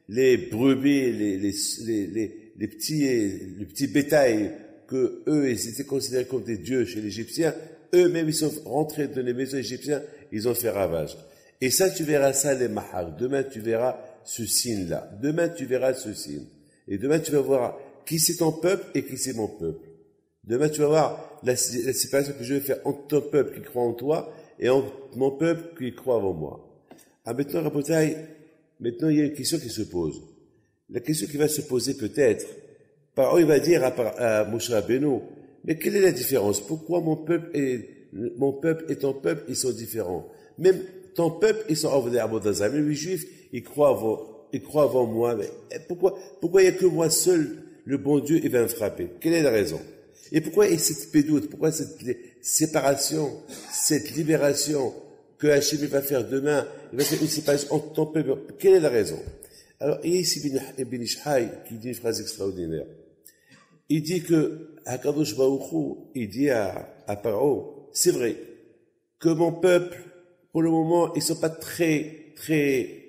les brebis, les petits bétails que eux, ils étaient considérés comme des dieux chez les Égyptiens, eux-mêmes, ils sont rentrés dans les maisons égyptiennes, ils ont fait ravage. Et ça, tu verras ça, les mahar. Demain, tu verras ce signe-là. Demain, tu verras ce signe. Et demain, tu vas voir qui c'est ton peuple et qui c'est mon peuple. Demain, tu vas voir la séparation que je vais faire entre ton peuple qui croit en toi et entre mon peuple qui croit en moi. Ah, maintenant, Rabotai, maintenant, il y a une question qui se pose. La question qui va se poser peut-être, Paro, il va dire à Moshe Rabbeinu, mais quelle est la différence? Pourquoi mon peuple et ton peuple, ils sont différents? Même ton peuple, ils sont Abodei Abodazara. Même les Juifs, ils croient avant moi. Mais pourquoi il n'y a que moi seul, le bon Dieu, il va me frapper? Quelle est la raison? Et pourquoi cette pédoute? Pourquoi cette séparation, cette libération que Hachem va faire demain? Il va faire une séparation entre ton peuple. Quelle est la raison? Alors, il y a ici Ibn Ishai qui dit une phrase extraordinaire. Il dit que Hakadosh Baruch Hu, il dit à Paro, c'est vrai que mon peuple, pour le moment, ils sont pas très, très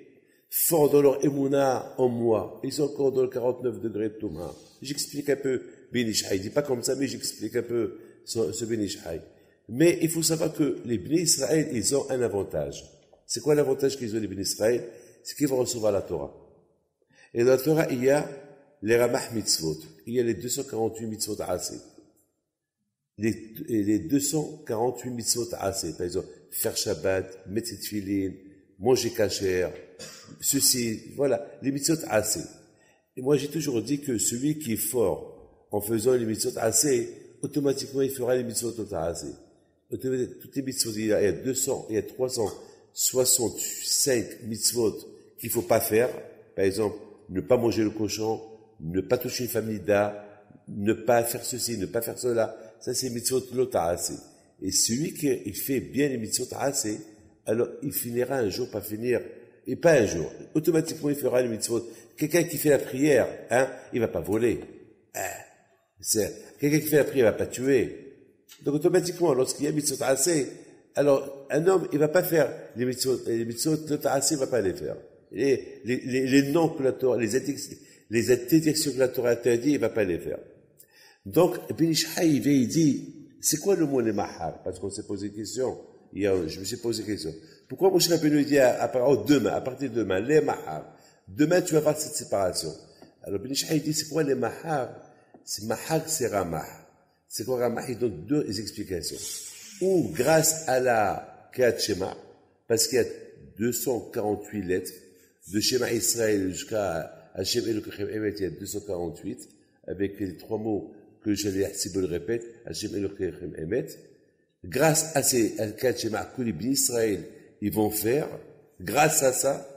forts dans leur émouna en moi. Ils sont encore dans le 49 degrés de Touma. J'explique un peu Ben Ishai. Il dit pas comme ça, mais j'explique un peu ce Ben Ishai. Mais il faut savoir que les Bnei Israël, ils ont un avantage. C'est quoi l'avantage qu'ils ont, les Bnei Israël? C'est qu'ils vont recevoir la Torah. Et dans la Torah, il y a les Ramah Mitzvot. Il y a les 248 Mitzvot Aseh. Les 248 Mitzvot Aseh. Par exemple, faire Shabbat, mettre ses tefilin, manger kasher, ceci, voilà, les Mitzvot Aseh. Et moi, j'ai toujours dit que celui qui est fort en faisant les Mitzvot Aseh, automatiquement, il fera les Mitzvot Aseh. Toutes les Mitzvot, il y a 365 Mitzvot qu'il faut pas faire. Par exemple, ne pas manger le cochon, ne pas toucher une famille d'A, ne pas faire ceci, ne pas faire cela. Ça, c'est mitzvot lo ta'asé. Et celui qui fait bien les mitzvot ta'asé, alors il finira un jour par finir, et pas un jour. Automatiquement, il fera les mitzvot. Quelqu'un qui fait la prière, hein, il va pas voler. Quelqu'un qui fait la prière, il va pas tuer. Donc, automatiquement, lorsqu'il y a mitzvot ta'asé, alors, un homme, il va pas faire les mitzvot lo ta'asé, il va pas les faire. Les noms que la Torah, les interdictions que la Torah interdit, il va pas les faire. Donc, Ben Ishai, il dit, c'est quoi le mot les mahar? Parce qu'on s'est posé une question. Hier, je me suis posé une question. Pourquoi Moshe Rabbeinu dit à partir de demain, les mahar? Demain, tu vas voir cette séparation. Alors, Ben Ishai dit, c'est quoi les mahar? C'est mahar, c'est ramah. C'est quoi ramah? Il donne deux explications. Ou grâce à la Kriyat Shema, parce qu'il y a 248 lettres, de Shema Israël jusqu'à Hashem Elokeichem Emet, il y a 248, avec les trois mots que j'allais le répète, Hashem Elokeichem Emet. Grâce à ces Kriyat Shema que les Bnei Israël, ils vont faire, grâce à ça,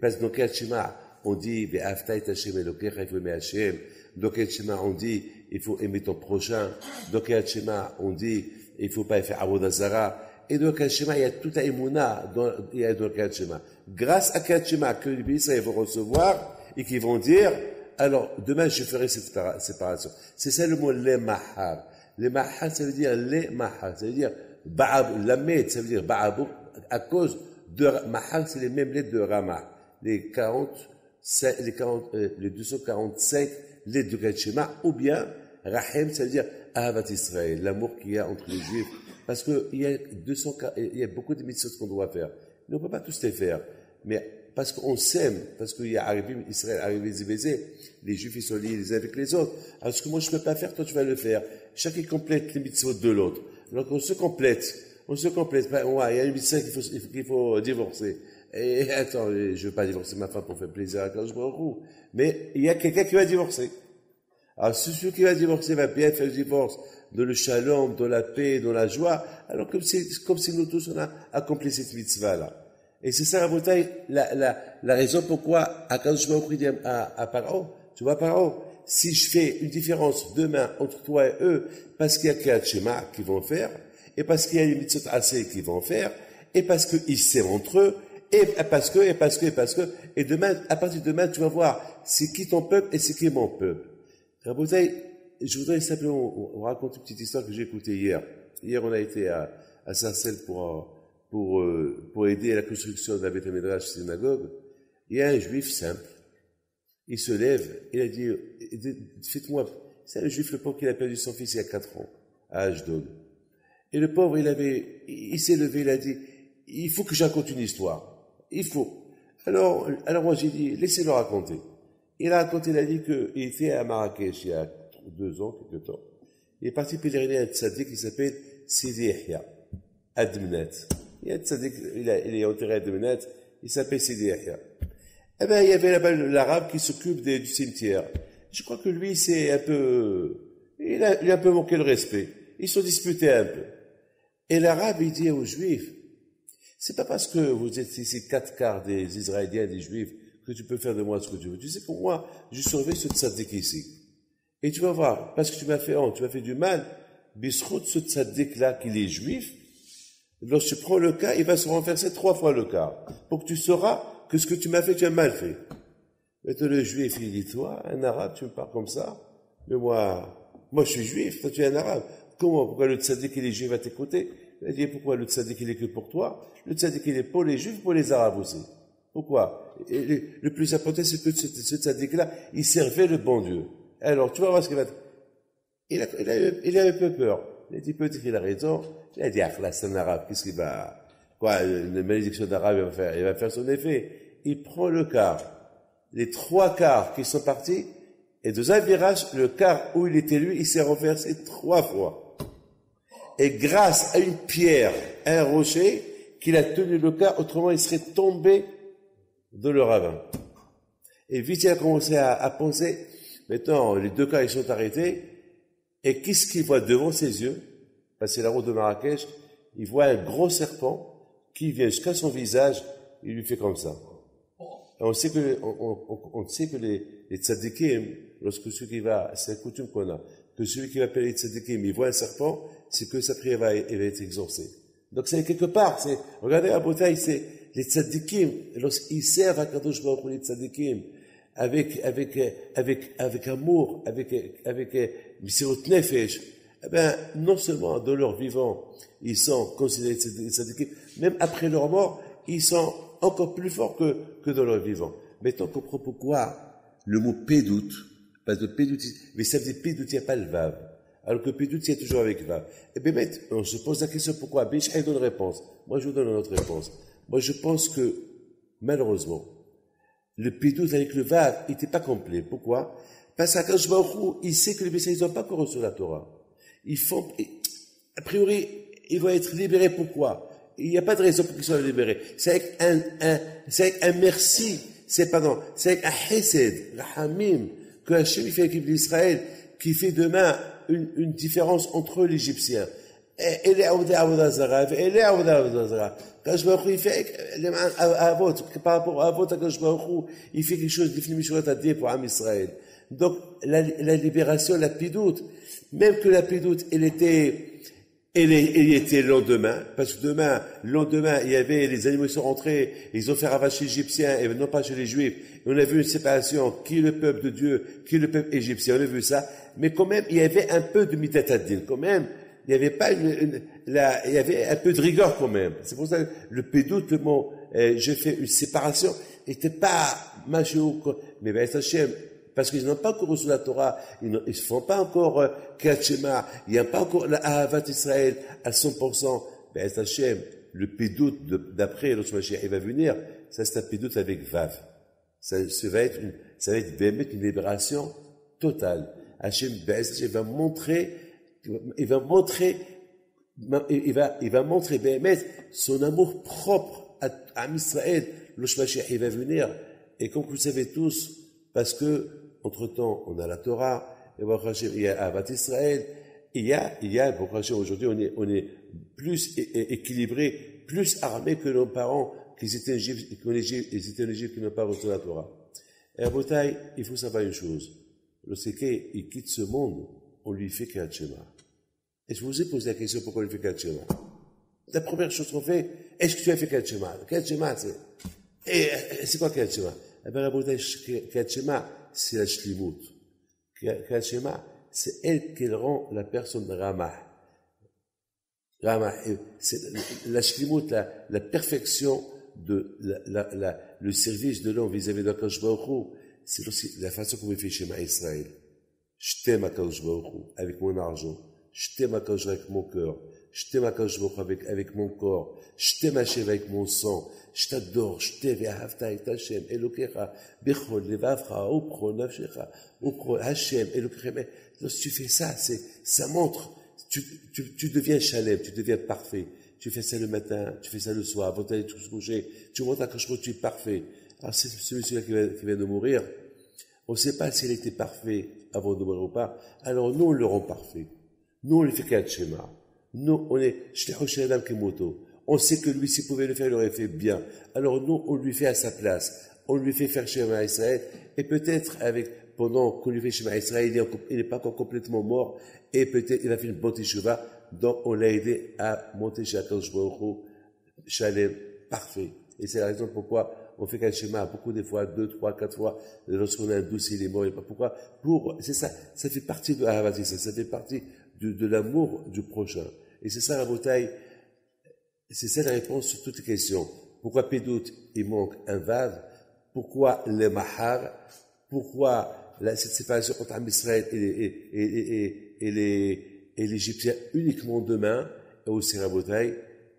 parce que dans Kriyat Shema, on dit, Ve'afta et Hashem Elokeichem, il faut aimer Hashem. Dans Kriyat Shema, on dit, il faut aimer ton prochain. Dans Kriyat Shema, on dit, il faut pas faire Avodah Zara. Et dans Kriyat Shema, il y a toute la émouna dans Kriyat Shema. Grâce à Kriyat Shema, que les Israéliens vont recevoir, et qui vont dire, alors, demain, je ferai cette séparation. C'est ça le mot les mahar. Les mahar, ça veut dire les mahar. Ça veut dire, ba'ab, lamed, ça veut dire ba'ab, à cause de mahar, c'est les mêmes lettres de Rama. Les 245 lettres de Kriyat Shema, ou bien, Rahem, ça veut dire Ahavat Israël, l'amour qu'il y a entre les Juifs. Parce qu'il y a beaucoup de mitzvot qu'on doit faire. Mais on ne peut pas tous les faire. Mais parce qu'on s'aime, parce qu'il y a Israël, arrivé Zébézé, les Juifs, ils sont liés les uns avec les autres. Alors, ce que moi je ne peux pas faire, toi tu vas le faire. Chacun complète les mitzvot de l'autre. Donc on se complète. Il y a une mitzvah qu'il faut divorcer. Et attends, je ne veux pas divorcer ma femme pour faire plaisir à Kadosh Baruch Hu. Mais il y a quelqu'un qui va divorcer. Alors, celui qui va divorcer va bien faire le divorce dans le shalom, dans la paix, dans la joie, alors comme si nous tous on a accompli cette mitzvah-là. Et c'est ça, la raison pourquoi Akadosh Baruch Hu dit à Paro, tu vois Paro, si je fais une différence demain entre toi et eux, parce qu'il y a Kriyat Shema qu'ils vont faire, et parce qu'il y a les mitzvot assez qu'ils vont faire, et parce qu'ils s'aiment entre eux, et parce que, et demain, à partir de demain, tu vas voir, c'est qui ton peuple et c'est qui mon peuple. Je voudrais simplement vous raconter une petite histoire que j'ai écoutée hier. Hier, on a été à Sarcelles pour aider à la construction de la Beth Midrash synagogue. Il y a un juif simple. Il se lève, il a dit, faites-moi, c'est un juif, le pauvre, qui a perdu son fils il y a 4 ans, à Ashdod. Et le pauvre, il s'est levé, il a dit, il faut que je raconte une histoire. Il faut. Alors moi, j'ai dit, laissez-le raconter. Il a raconté, il a dit qu'il était à Marrakech il y a 2 ans, quelque temps. Il est parti pèleriner à un tzaddik qui s'appelle Sidi Yahya, à Dmenat. Il y a un tzaddik, il est enterré à Dmenat, il s'appelle Sidi Yahya. Eh ben, il y avait là-bas l'arabe qui s'occupe du cimetière. Je crois que lui, il a un peu manqué le respect. Ils sont disputés un peu. Et l'arabe, il dit aux juifs, c'est pas parce que vous êtes ici 4 quarts des Israéliens, des juifs, que tu peux faire de moi ce que tu veux. Tu sais que moi, je surveille ce tzaddik ici. Et tu vas voir, parce que tu m'as fait honte, tu m'as fait du mal, bisrout ce tzaddik-là, qu'il est juif, lorsque tu prends le cas, il va se renverser 3 fois le cas. Pour que tu sauras que ce que tu m'as fait, tu as mal fait. Maintenant, le juif, il dit, toi, un arabe, tu me parles comme ça? Mais moi, je suis juif, toi, tu es un arabe. Comment? Pourquoi le tzaddik, il est juif, va t'écouter? Il a dit, pourquoi le tzaddik, il est que pour toi? Le tzaddik, il est pour les juifs, pour les arabes aussi. Pourquoi? Et le plus important, c'est que ce tzaddik-là, il servait le bon Dieu. Alors, tu vas voir ce qu'il va... Il a un peu peur. Il a dit, peut-être qu'il a raison. Il a dit, ah, là, c'est un arabe, qu'est-ce qu'il va... Quoi, une malédiction d'arabe, il va faire son effet. Il prend le quart. Les 3 quarts qui sont partis, et dans un virage, le quart où il était lui, il s'est renversé 3 fois. Et grâce à une pierre, un rocher, qu'il a tenu le quart, autrement il serait tombé dans le ravin. Et vite, il a commencé à penser, maintenant, les 2 quarts, ils sont arrêtés, et qu'est-ce qu'il voit devant ses yeux? Parce que c'est la route de Marrakech, il voit un gros serpent qui vient jusqu'à son visage, il lui fait comme ça. Et on sait que les tzadikim, lorsque celui qui va, c'est la coutume qu'on a, que celui qui va appeler les tzadikim, il voit un serpent, c'est que sa prière va être exaucée. Donc c'est quelque part, regardez à Botaï, c'est les tzadikim, lorsqu'ils servent à Kadosh Baruch Hu, les tzadikim, avec amour, avec misérot nefesh, eh ben, non seulement dans leur vivant, ils sont considérés des tzadikim, même après leur mort, ils sont encore plus forts que dans leur vivant. Maintenant, on comprend pourquoi le mot pédout, parce que pédout, mais ça veut dire pédout, il n'y a pas le vav. Alors que pédout, il y a toujours avec vav. Et bien, on se pose la question pourquoi. Biche, elle donne une réponse. Moi, je vous donne une autre réponse. Moi, je pense que, malheureusement, le pédout avec le vav, il n'était pas complet. Pourquoi? Parce qu'Akadosh Baruch Hu, il sait que les Messias, ils n'ont pas encore reçu la Torah. A priori, ils vont être libérés. Pourquoi? Il n'y a pas de raison pour qu'ils soient libérés. C'est avec un merci. C'est avec un chesed, rahamim, que Hachem, il fait l'équipe d'Israël, qui fait demain une différence entre l'Égyptien. Et les Avodazara, et les Avodazara. Kadosh Baruch Hu, il fait, Avot, par rapport à Avot, Kadosh Baruch Hu, il fait quelque chose de définitivement à dire pour Am Israël. Donc, la libération, la pidoute, même que la pidoute, elle était le lendemain, parce que le lendemain, il y avait, les animaux sont rentrés, ils ont fait ravager les Égyptiens, et non pas chez les Juifs. Et on a vu une séparation, qui est le peuple de Dieu, qui est le peuple égyptien, on a vu ça. Mais quand même, il y avait un peu de mitatadin, quand même. Il n'y avait pas il y avait un peu de rigueur quand même. C'est pour ça que le pédoute, le mot, j'ai fait une séparation, n'était pas majou, mais ben, Hachem, parce qu'ils n'ont pas encore reçu la Torah, ils ne font pas encore Kriyat Shema, il n'y a pas encore la Ahavat Israël à 100%. Ben, Hachem, le pédoute d'après l'autre Mashiach, il va venir, ça c'est un pédoute avec Vav. Ça va être une libération totale. Hachem, ben, Hachem va montrer, ben, son amour propre à Israël. L'autre Mashiach, il va venir. Et comme vous le savez tous, parce que, entre-temps, on a la Torah, et il y a Ahavat Israël, il y a, aujourd'hui, on est plus équilibré, plus armé que nos parents, qu'ils étaient en Égypte, qui n'ont pas reçu la Torah. Et à Botaï, il faut savoir une chose. Lorsqu'il quitte ce monde, on lui fait Kriyat Shema. Et je vous ai posé la question pourquoi on lui fait Kriyat Shema. La première chose qu'on fait, est-ce que tu as fait Kriyat Shema? Kriyat Shema, c'est quoi Kriyat Shema? Eh bien, la Botaï, Kriyat Shema, c'est la shlimut. Kriyat Shema, c'est elle qui rend la personne Ramah. Ramah, c'est la shlimut, la perfection de le service de l'homme vis-à-vis d'Akadosh Baruch Hu. C'est aussi la façon qu'on fait Shema Israël. Je t'aime Akadosh Baruch Hu avec mon argent. Je t'aime Akadosh Baruch Hu avec mon cœur. Je t'aime Akadosh Baruch Hu avec mon corps. Je t'aime Hachem avec mon sang. Je t'adore. Je t'aime Ve'ahavta et Hachem Elokecha Bechol Levavcha Upro Nafshecha Upro Hachem Elokecha. Lorsque tu fais ça, ça montre. Tu deviens Shalem, tu deviens parfait. Tu fais ça le matin, tu fais ça le soir, avant d'aller se coucher. Tu montres à Akadosh Baruch Hu, tu es parfait. Alors c'est celui-là qui vient de mourir. On ne sait pas s'il était parfait avant de mourir ou pas. Alors nous, on le rend parfait. Nous, on lui fait Kriyat Shema. Nous, on est Shlichut Shel Adam Kemoto. On sait que lui, s'il pouvait le faire, il l'aurait fait bien. Alors nous, on lui fait à sa place. On lui fait faire Shema Israël. Et peut-être pendant qu'on lui fait Shema Israël, il n'est pas encore complètement mort. Et peut-être il a fait une bonne teshuva. Donc on l'a aidé à monter chez Akadosh Baruch Hu, Shalem, parfait. Et c'est la raison pourquoi on fait Kriyat Shema beaucoup des fois, 2, 3, 4 fois, lorsqu'on a un dossier, il est mort. Pourquoi? C'est ça fait partie de Ahavat Israël, ça fait partie de l'amour du prochain. Et c'est ça la bataille, c'est ça la réponse sur toutes les questions. Pourquoi Pédout, il manque un Vav? Pourquoi les Mahar? Pourquoi cette séparation entre Am Israël et l'Égyptien uniquement demain? Et aussi la bataille,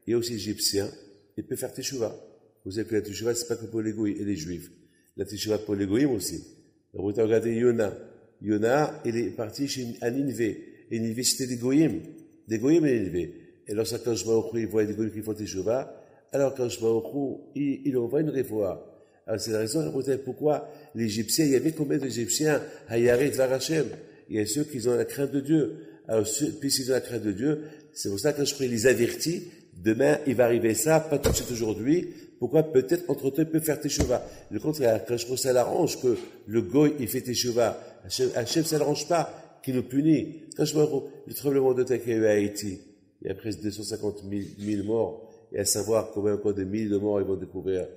il y a aussi l'Égyptien, il peut faire Teshuvah. Vous savez que la Teshuvah, c'est pas que pour les Goïs et les Juifs. La Teshuvah pour les Goïm aussi. Regardez Yona. Yona, il est parti à Ninivé. Et Ninivé, c'était des Goïm. Des Goïm et Ninivé. Et lorsque Akadosh Baruch Hu, il voit des Goïm qui font Teshuvah, alors Akadosh Baruch Hu, il envoie une révoie. Alors c'est la raison pourquoi l'Égyptien, il y avait combien d'Égyptiens à Yaret Dvar Hashem? Il y a ceux qui ont la crainte de Dieu. Alors, puisqu'ils ont la crainte de Dieu, c'est pour ça que je les avertis. Demain, il va arriver ça, pas tout de suite aujourd'hui. Pourquoi? Peut-être, entre-temps, il peut faire Teshuvah. Le contraire, quand ça l'arrange que le Goy, il fait Teshuvah. Hachem, ça l'arrange pas qui nous punit. Quand je vois le tremblement de terre qu'il y a eu à Haïti, il y a presque 250 000 morts, et à savoir combien encore de milliers de morts ils vont découvrir.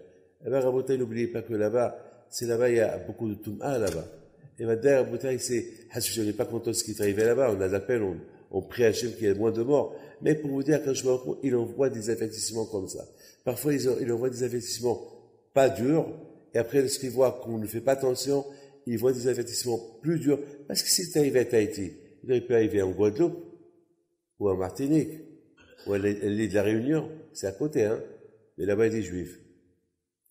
Eh bien, Rabotai, n'oubliez pas que là-bas, il y a beaucoup de Toum'a là-bas. Et maintenant, Rabotai, je n'ai pas content de ce qui est arrivé là-bas, on a l'appel, on prie à Hachem qu'il y ait moins de morts. Mais pour vous dire, quand je vois, il envoie des avertissements comme ça. Parfois, il envoie des avertissements pas durs, et après, lorsqu'il voit qu'on ne fait pas attention, il voit des avertissements plus durs. Parce que si c'est arrivé à Tahiti, il aurait pu arriver en Guadeloupe, ou en Martinique, ou à l'île de la Réunion, c'est à côté, hein. Mais là-bas, il y a des Juifs.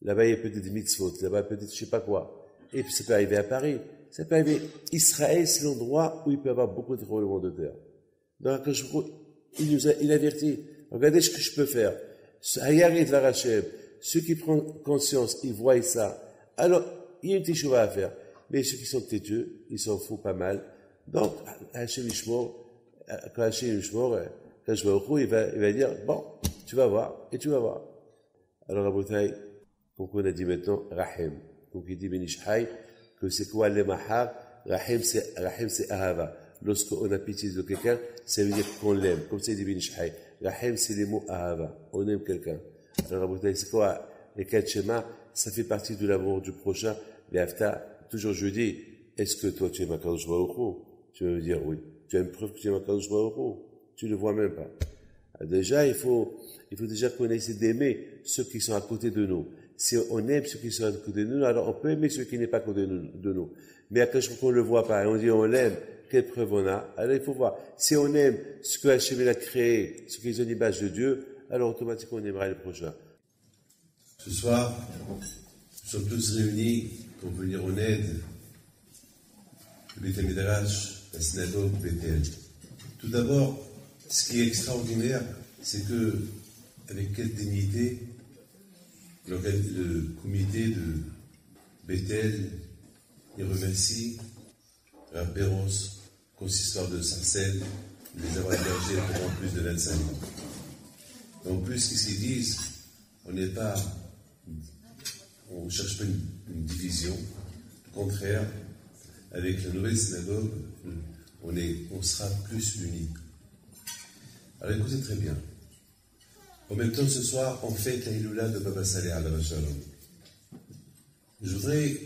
Là-bas, il y a peut-être des mitzvot, là-bas, peut-être je sais pas quoi. Et puis, ça peut arriver à Paris. Ça peut arriver. Israël, c'est l'endroit où il peut y avoir beaucoup de tremblements de terre. Donc, il avertit. Regardez ce que je peux faire. Hayari de la Rachem. Ceux qui prennent conscience, ils voient ça. Alors, il y a une petite chose à faire. Mais ceux qui sont têteux, ils s'en foutent pas mal. Donc, Hachem Ishmor, quand Hachem Ishmor, quand je vais au coup, il va dire, bon, tu vas voir, et tu vas voir. Alors, Rabotai, donc on a dit maintenant, Rahim. Donc il dit, Benishhaï, que c'est quoi le mahar? Rahim, c'est Ahava. Lorsqu'on a pitié de quelqu'un, ça veut dire qu'on l'aime. Comme ça, il dit Benishhaï. Rahim, c'est les mots Ahava. On aime quelqu'un. Alors, Rabotai, c'est quoi? Les quatre schémas, ça fait partie de l'amour du prochain. Mais Afta, toujours je dis, est-ce que toi tu aimes Akadosh Baruch Hu? Tu vas me dire oui. Tu as une preuve que tu aimes Akadosh Baruch Hu? Tu ne le vois même pas. Déjà, il faut déjà qu'on essaie d'aimer ceux qui sont à côté de nous. Si on aime ceux qui sont à côté de nous, alors on peut aimer ceux qui n'est pas à côté de nous. Mais à quelque chose qu'on ne le voit pas, et on dit on l'aime, quelle preuve on a? Alors il faut voir. Si on aime ce que Hachem a créé, ce qui est une image de Dieu, alors automatiquement on aimera le prochain. Ce soir, nous sommes tous réunis pour venir en aide au Beth Midrash, la synagogue Bethel. Tout d'abord, ce qui est extraordinaire, c'est que, avec quelle dignité, le comité de Bethel, il remercie Rav Béros, consistoire de Sarcelles, de les avoir hébergés pendant plus de 25 ans. En plus, qu'est-ce qu'ils disent? On ne cherche pas une division. Au contraire, avec la nouvelle synagogue, on sera plus unis. Alors écoutez très bien. En même temps, ce soir, on fête la Hiloula de Baba Saleh alav shalom. Je voudrais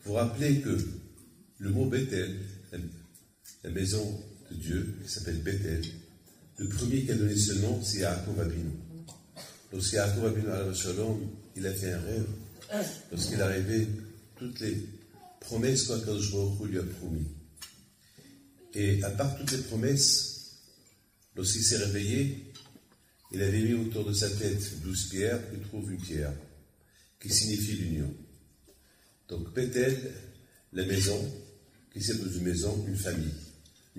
vous rappeler que le mot Bethel, la maison de Dieu, qui s'appelle Bethel, le premier qui a donné ce nom, c'est Yaakov Avinu. Lorsque Yaakov Avinu alav shalom, il a fait un rêve. Lorsqu'il a rêvé toutes les promesses qu'Akadosh Baruch Hu lui a promis. Et à part toutes les promesses, lorsqu'il s'est réveillé, il avait mis autour de sa tête 12 pierres, il trouve une pierre, qui signifie l'union. Donc Bethel, la maison, qui c'est dans une maison, une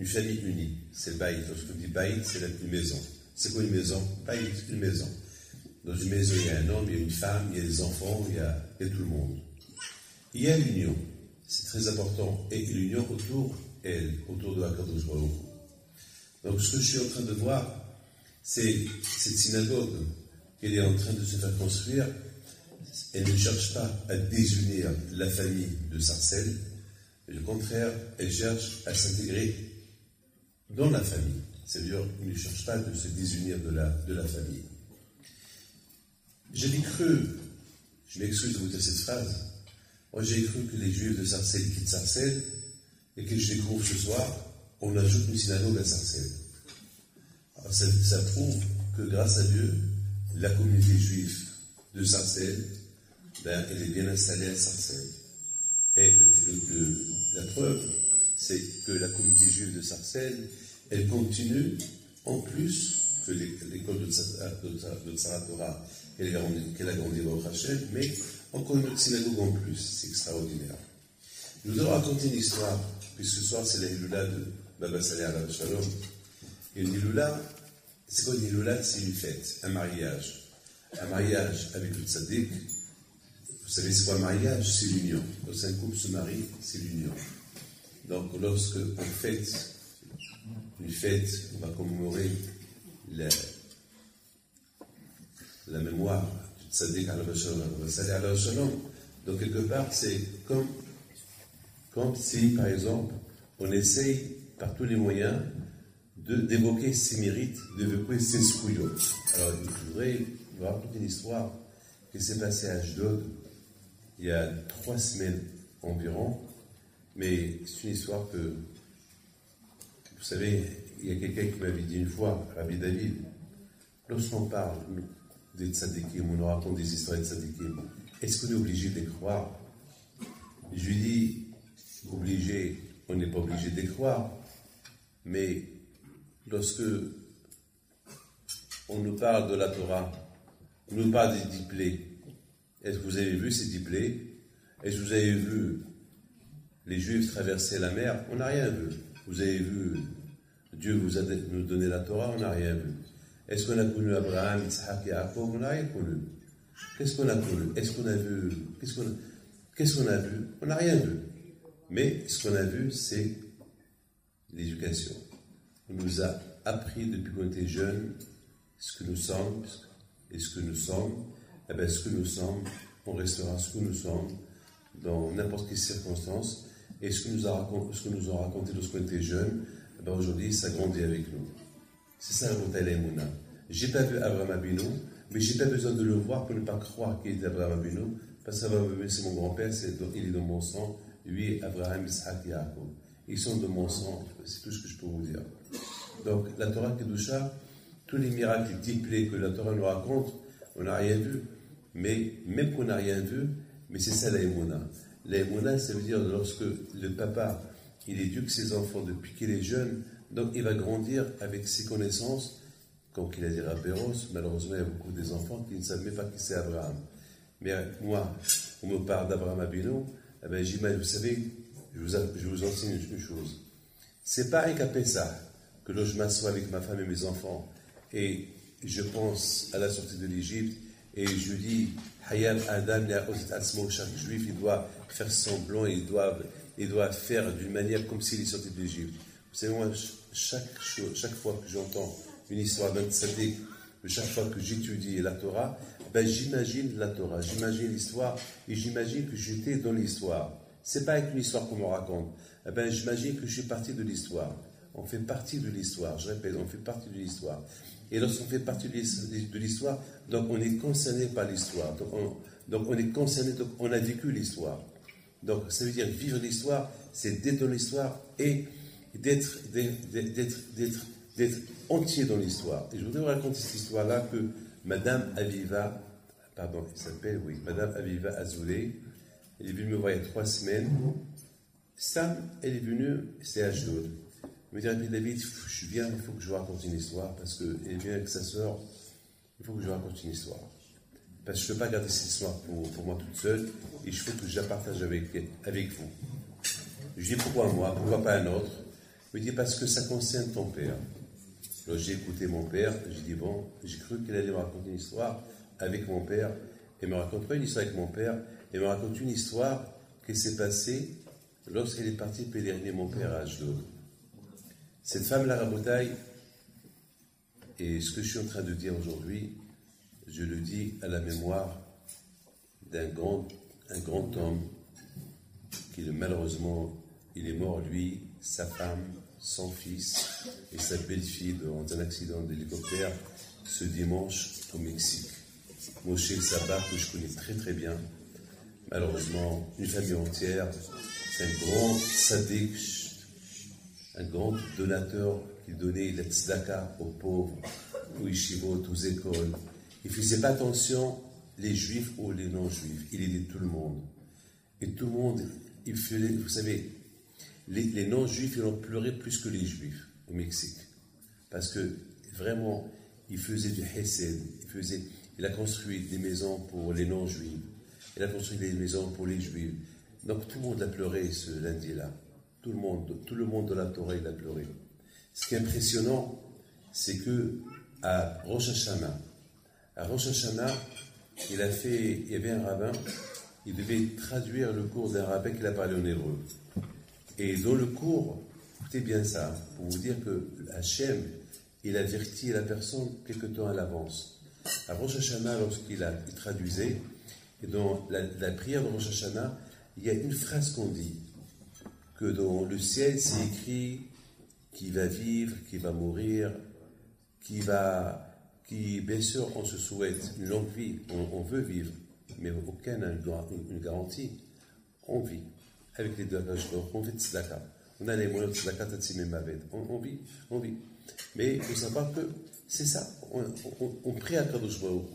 famille unie, c'est le Baït. Lorsqu'on dit Baït, c'est une maison. C'est quoi une maison? Baït, une maison. Dans une maison, il y a un homme, il y a une femme, il y a des enfants, il y a tout le monde. Il y a l'union, c'est très important, et l'union autour de Akadosh Baruch Hu. Donc ce que je suis en train de voir, c'est cette synagogue qu'elle est en train de se faire construire. Elle ne cherche pas à désunir la famille de Sarcelles, mais au contraire, elle cherche à s'intégrer dans la famille. C'est-à-dire, elle ne cherche pas de se désunir de la famille. J'avais cru, je m'excuse de vous dire cette phrase, moi j'ai cru que les Juifs de Sarcelles quittent Sarcelles, et que je découvre ce soir, on ajoute une synagogue à Sarcelles. Alors ça prouve que grâce à Dieu, la communauté juive de Sarcelles, elle est bien installée à Sarcelles. Et la preuve, c'est que la communauté juive de Sarcelles, elle continue, en plus que l'école de Tzara Torah, qu'elle a grandi au Hachem, mais encore une autre synagogue en plus, c'est extraordinaire. Nous allons raconter une histoire, puisque ce soir c'est la Hiloula de Baba Saleh alav shalom. Et une Hiloula, c'est quoi une Hiloula? C'est une fête, un mariage. Un mariage avec le tzaddik. Vous savez c'est quoi un mariage? C'est l'union. Lorsqu'un couple se marie, c'est l'union. Donc lorsque on fête une fête, on va commémorer la mémoire du tzaddik alav shalom, Baba Saleh alav shalom. Donc quelque part c'est comme si, par exemple, on essaye par tous les moyens d'évoquer ses mérites, d'évoquer ses zkuyot. Alors, je voudrais vous raconter une histoire qui s'est passée à Ashdod il y a 3 semaines environ, mais c'est une histoire que, vous savez, il y a quelqu'un qui m'avait dit une fois, Rabbi David, lorsqu'on parle des tzadikim, on nous raconte des histoires de tzadikim, est-ce qu'on est obligé de les croire? Je lui dis, obligé, on n'est pas obligé de les croire, mais lorsque on nous parle de la Torah, on nous parle des diplés, est-ce que vous avez vu ces diplés? Est-ce que vous avez vu les Juifs traverser la mer? On n'a rien vu. Vous avez vu Dieu nous donner la Torah? On n'a rien vu. Est-ce qu'on a connu Abraham, Yitzhak et Yaakov? On n'a rien connu. Qu'est-ce qu'on a connu? Est-ce qu'on a vu? Qu'est-ce qu'on a vu? On n'a rien vu. Mais ce qu'on a vu, c'est l'éducation. On nous a appris depuis qu'on était jeunes ce que nous sommes et ce que nous sommes. Eh bien, ce que nous sommes, on restera ce que nous sommes dans n'importe quelle circonstance. Et ce que nous ont raconté lorsqu'on était jeunes, eh bien, aujourd'hui, ça grandit avec nous. C'est ça la Rotaï Laïmouna. Je n'ai pas vu Abraham Avinu, mais je n'ai pas besoin de le voir pour ne pas croire qu'il est Abraham Avinu, parce qu'Abraham c'est mon grand-père, il est de mon sang, lui, Abraham, Isaac et Yaakov. Ils sont de mon sang, c'est tout ce que je peux vous dire. Donc, la Torah Kedusha, tous les miracles diplés que la Torah nous raconte, on n'a rien vu. Mais même qu'on n'a rien vu, mais c'est ça la Emouna. La Emouna, ça veut dire lorsque le papa, il éduque ses enfants depuis qu'il est jeune, donc il va grandir avec ses connaissances, comme il a dit Rabberos, malheureusement il y a beaucoup des enfants qui ne savent même pas qui c'est Abraham. Mais moi, on me parle d'Abraham Avinu, eh bien, j'imagine, vous savez, je vous enseigne une chose. C'est pareil qu'à Pessah, que là je m'assois avec ma femme et mes enfants, et je pense à la sortie de l'Égypte, et je dis, Hayam Adam, chaque juif, il doit faire semblant, il doit faire d'une manière comme s'il est sorti de l'Égypte. Vous savez, moi, chaque fois que j'entends une histoire d'un tzaddik, chaque fois que j'étudie la Torah, ben j'imagine la Torah, j'imagine l'histoire, et j'imagine que j'étais dans l'histoire. C'est pas avec une histoire qu'on me raconte. Eh ben, j'imagine que je suis parti de l'histoire. On fait partie de l'histoire, je répète, on fait partie de l'histoire. Et lorsqu'on fait partie de l'histoire, donc on est concerné par l'histoire. Donc on est concerné, donc on a vécu l'histoire. Donc ça veut dire vivre l'histoire, c'est d'être dans l'histoire et d'être entier dans l'histoire. Et je voudrais vous raconter cette histoire-là que Madame Aviva, Madame Aviva Azoulay, elle est venue me voir il y a 3 semaines. Sam, elle est venue, c'est Ashdod. Elle me dit, David, je viens, il faut que je vous raconte une histoire, parce qu'elle vient avec sa sœur, il faut que je vous raconte une histoire. Parce que je ne peux pas garder cette histoire pour moi toute seule, et je veux que je la partage avec vous. Je dis, pourquoi moi, pourquoi pas un autre? Elle me dit, parce que ça concerne ton père. Alors j'ai écouté mon père, j'ai dit, bon, j'ai cru qu'elle allait me raconter une histoire avec mon père. Elle ne me raconte pas une histoire avec mon père, elle me raconte une histoire qui s'est passée lorsqu'elle est partie pèleriner mon père à Ashdod. Cette femme-là, Rabotaï, et ce que je suis en train de dire aujourd'hui, je le dis à la mémoire d'un grand homme qui, malheureusement, il est mort, lui, sa femme, son fils et sa belle-fille dans un accident d'hélicoptère ce dimanche au Mexique. Moshe Sabah, que je connais très très bien, malheureusement, une famille entière, c'est un grand sadiq, un grand donateur qui donnait la tzedaka aux pauvres, aux yeshivot, aux écoles. Il ne faisait pas attention les juifs ou les non-juifs, il aidait tout le monde. Et tout le monde, il faisait, vous savez, les non-juifs, ils ont pleuré plus que les juifs au Mexique. Parce que vraiment, il faisait du hesed, il a construit des maisons pour les non-juifs, il a construit des maisons pour les juifs. Donc tout le monde a pleuré ce lundi-là. Tout le monde de la Torah, il a pleuré. Ce qui est impressionnant, c'est que à Rosh Hashanah, il y avait un rabbin, il devait traduire le cours d'un rabbin qui a parlé en hébreu. Et dans le cours, écoutez bien ça, pour vous dire que Hachem, il avertit la personne quelque temps à l'avance. À Rosh Hashanah, lorsqu'il traduisait, et dans la prière de Rosh Hashanah, il y a une phrase qu'on dit, que dans le ciel, c'est écrit qui va vivre, qui va mourir, bien sûr, on se souhaite une longue vie, on veut vivre, mais aucun une garantie. On vit avec les deux on fait tzedaka. On a les moyens de tzedaka, on vit. Mais il faut savoir que c'est ça, on prie à Kadosh Baruch Hu.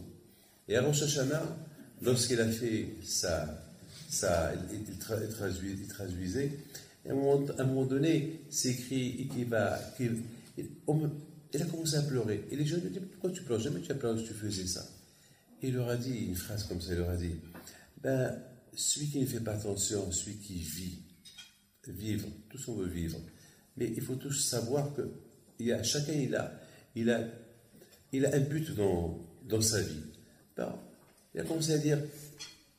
Et à Rosh Hashanah, lorsqu'il a fait il traduisait, et à un moment donné, c'est écrit il a commencé à pleurer. Et les gens lui ont dit, pourquoi tu pleures? Jamais tu as pleuré si tu faisais ça. Et il leur a dit une phrase comme ça, il leur a dit, celui qui ne fait pas attention, celui qui vivre, tous on veut vivre, mais il faut tous savoir que chacun il a un but dans sa vie. Alors, il a commencé à dire,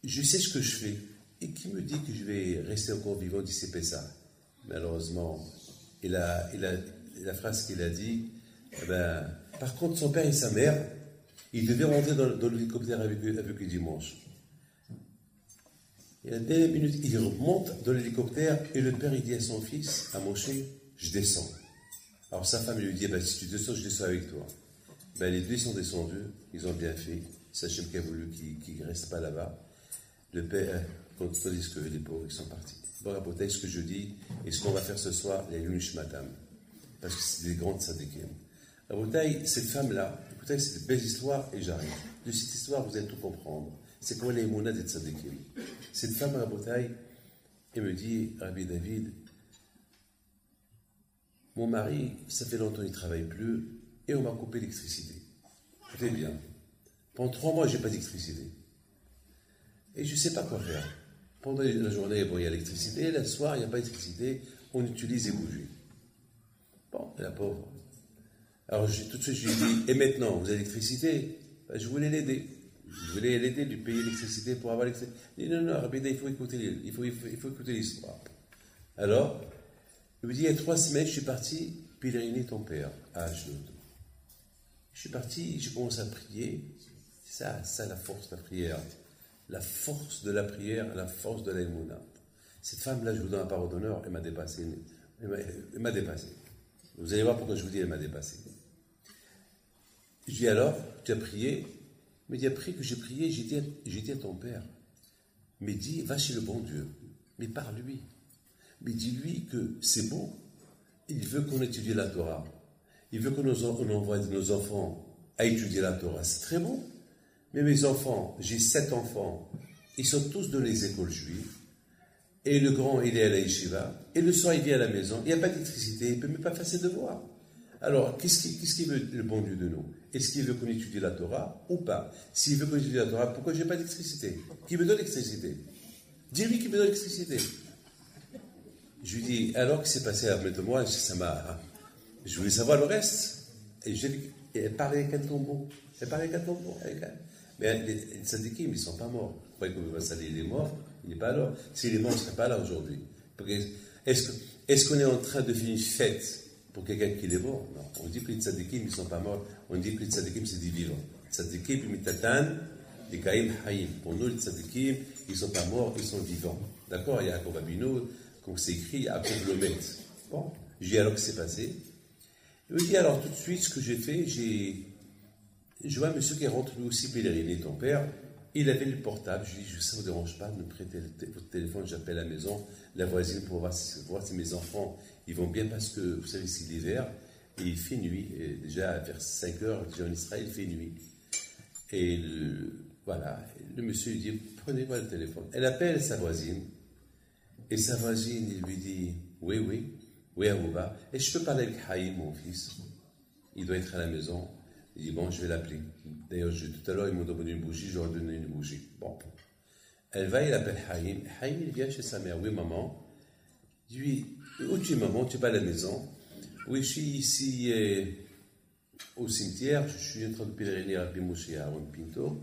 je sais ce que je fais, et qui me dit que je vais rester encore vivant d'ici ça? Malheureusement, la phrase qu'il a dit, par contre, son père et sa mère, ils devaient rentrer dans l'hélicoptère avec eux dimanche. Et à la dernière minute, il remonte dans l'hélicoptère et le père, il dit à son fils, à Moshe, je descends. Alors sa femme lui dit, si tu descends, je descends avec toi. Les deux sont descendus, ils ont bien fait. C'est Hachem qui a voulu qu'ils ne restent pas là-bas. Le père, tandis que les pauvres, ils sont partis. Bon, rapportez ce que je dis et ce qu'on va faire ce soir, les Lunishmatam. Parce que c'est des grandes sadikim. Rapportez, cette femme-là, écoutez, c'est une belle histoire et j'arrive. De cette histoire, vous allez tout comprendre. C'est quoi les monas des tzadikim. Cette femme, Rapportez, elle me dit, Rabbi David, mon mari, ça fait longtemps qu'il ne travaille plus et on m'a coupé l'électricité. Écoutez bien. Pendant 3 mois, je n'ai pas d'électricité. Et je ne sais pas quoi faire. Pendant la journée, il y a l'électricité. Le soir, il n'y a pas d'électricité. On utilise les bougies. Bon, la pauvre. Alors, tout de suite, je lui ai dit, et maintenant, vous avez l'électricité? Je voulais l'aider. Je voulais l'aider, lui payer l'électricité pour avoir l'électricité. Il dit, non, Rabbi, il faut écouter l'histoire. Alors, il me dit, il y a 3 semaines, je suis parti pèleriner ton père à Ashdod. Je suis parti, j'ai commencé à prier. C'est ça la force de la prière. La force de la prière, la force de l'aïmouna. Cette femme-là, je vous donne un parole d'honneur, elle m'a dépassé. Elle m'a dépassé. Vous allez voir pourquoi je vous dis, elle m'a dépassé. Je dis alors, tu as prié? Mais dit, après que j'ai prié, j'ai dit à ton père, mais dis, va chez le bon Dieu, mais par lui. Mais dis-lui que c'est beau. Il veut qu'on étudie la Torah. Il veut qu'on envoie nos enfants à étudier la Torah. C'est très beau. Mais mes enfants, j'ai 7 enfants, ils sont tous dans les écoles juives. Et le grand, il est à la yeshiva. Et le soir, il vient à la maison. Il n'y a pas d'électricité. Il ne peut même pas faire ses devoirs. Alors, qu'est-ce qu'il veut le bon Dieu de nous? Est-ce qu'il veut qu'on étudie la Torah ou pas? S'il veut qu'on étudie la Torah, pourquoi je n'ai pas d'électricité? Qui me donne l'électricité? Dis-lui qui me donne l'électricité. Je lui dis, alors qu'est-ce qui s'est passé avec moi? Je voulais savoir le reste. Et elle parlait avec un tombeau. Mais les tzadikim, ils ne sont pas morts. Vous croyez que le Vassali, il est mort? Il n'est pas là. S'il est mort, il ne serait pas là aujourd'hui. Est-ce qu'on est en train de faire une fête pour quelqu'un qui est mort? Non. On dit que les tzadikim, ils ne sont pas morts. On dit que les tzadikim, c'est des vivants. Tzadikim, mitatan, les kaim haïm. Pour nous, les tzadikim, ils ne sont pas morts, ils sont vivants. D'accord? Il y a Yaakov Abinu, comme c'est écrit, Yaakov Lomet. Bon. Je dis alors que c'est passé. Il me dit alors tout de suite, ce que j'ai fait, je vois un monsieur qui rentre lui aussi pèleriner ton père. Il avait le portable. Je lui dis, ça ne vous dérange pas de me prêter votre téléphone, j'appelle à la maison, la voisine pour voir si mes enfants ils vont bien parce que, vous savez, c'est l'hiver et il fait nuit. Et déjà, vers 5 heures, déjà en Israël, il fait nuit. Et voilà, le monsieur lui dit, prenez-moi le téléphone. Elle appelle sa voisine et sa voisine, il lui dit, oui, Aouba, et je peux parler avec Haïm, mon fils. Il doit être à la maison. Il dit, bon, je vais l'appeler. D'ailleurs, tout à l'heure, ils m'ont donné une bougie, je leur ai donné une bougie. Bon. Elle va, il appelle Haïm. Haïm, il vient chez sa mère. Oui, maman. Il dit, où tu es, maman? Tu n'es pas à la maison? Oui, je suis ici au cimetière. Je suis en train de pèleriner à Pimouché, à Aaron Pinto.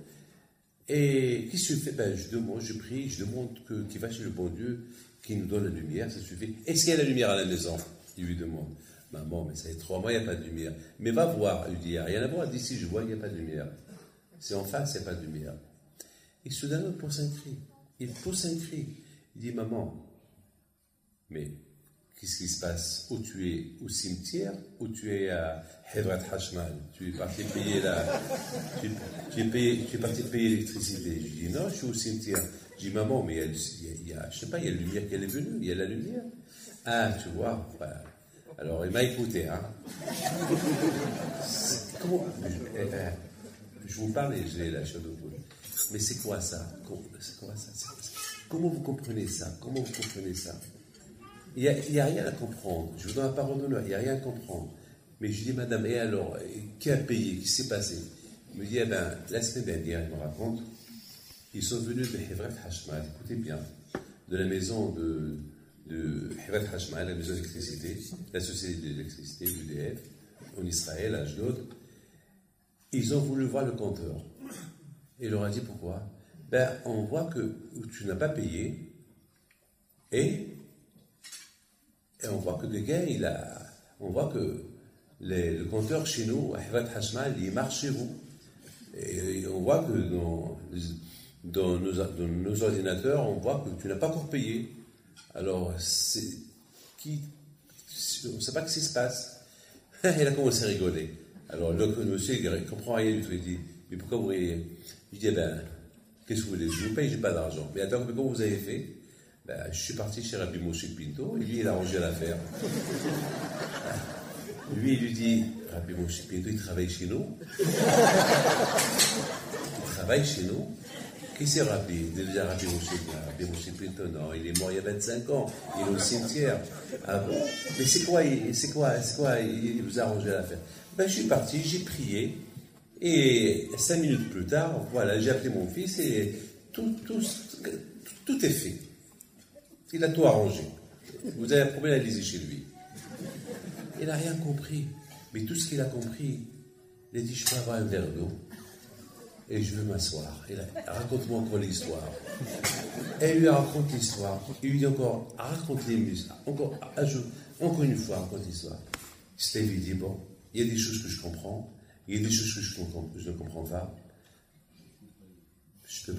Et qu'est-ce que je fais? Je prie, je demande qu'il va chez le bon Dieu, qu'il nous donne la lumière, ça suffit. Est-ce qu'il y a la lumière à la maison? Il lui demande. Maman, mais ça fait 3 mois, il n'y a pas de lumière. Mais va voir. Il dit, il n'y a rien à voir. D'ici, je vois, il n'y a pas de lumière. C'est en face, il n'y a pas de lumière. Et soudain, il pousse un cri. Il dit, maman, mais qu'est-ce qui se passe? Ou tu es au cimetière, ou tu es à Hevrat Hashmal. Tu es parti payer tu es parti payer l'électricité. Je dis non, je suis au cimetière. Je dis maman, mais il y a je sais pas, il y a la lumière qui est venue, il y a la lumière. Ah, tu vois. Bah, alors il m'a écouté, hein. Comment je vous parle et j'ai la chaud au bout. Mais c'est quoi ça? Comment vous comprenez ça? Comment vous comprenez ça? Il n'y a rien à comprendre. Je vous donne la parole d'honneur, il n'y a rien à comprendre. Mais je dis, madame, et alors, qui a payé? Qui s'est passé? Il me dit, eh bien, la semaine dernière, il me raconte, ils sont venus de Hevrat Hashmal, écoutez bien, de la maison de Hevrat Hashmal, la maison d'électricité, la société d'électricité, l'UDF, en Israël, à Ashdod. Ils ont voulu voir le compteur. Et il leur a dit, pourquoi? Ben, on voit que tu n'as pas payé, et on voit que le gars, on voit que le compteur chez nous, à Hevrat Hashmal, il marche chez vous. Et on voit que dans nos ordinateurs, on voit que tu n'as pas encore payé. Alors, on ne sait pas ce qui se passe. Il a commencé à rigoler. Alors, le monsieur, il ne comprend rien du tout. Il dit, mais pourquoi vous riez? Je dis, ben, qu'est-ce que vous voulez? Je vous paye, je n'ai pas d'argent. Mais attends, comment vous avez fait? Ben, je suis parti chez Rabbi Moshe Pinto, et lui, il a arrangé l'affaire. Lui, il lui dit, Rabbi Moshe Pinto, il travaille chez nous. Il travaille chez nous. Qui c'est Rabbi? Il devient Rabbi Moshe Pinto, non, il est mort il y a 25 ans. Il est au cimetière. Ah bon? Mais c'est quoi, il vous a arrangé l'affaire? Ben, je suis parti, j'ai prié, et 5 minutes plus tard, voilà, j'ai appelé mon fils, et tout est fait. Il a tout arrangé. Vous avez un problème, allez-y chez lui. Il n'a rien compris. Mais tout ce qu'il a compris, il a dit, je peux avoir un verre d'eau et je veux m'asseoir. Raconte-moi encore l'histoire. Et il lui raconte l'histoire. Il lui dit encore, raconte les musées. Encore une fois, raconte l'histoire. Steve, il dit, bon, il y a des choses que je comprends, il y a des choses que je ne comprends pas. Je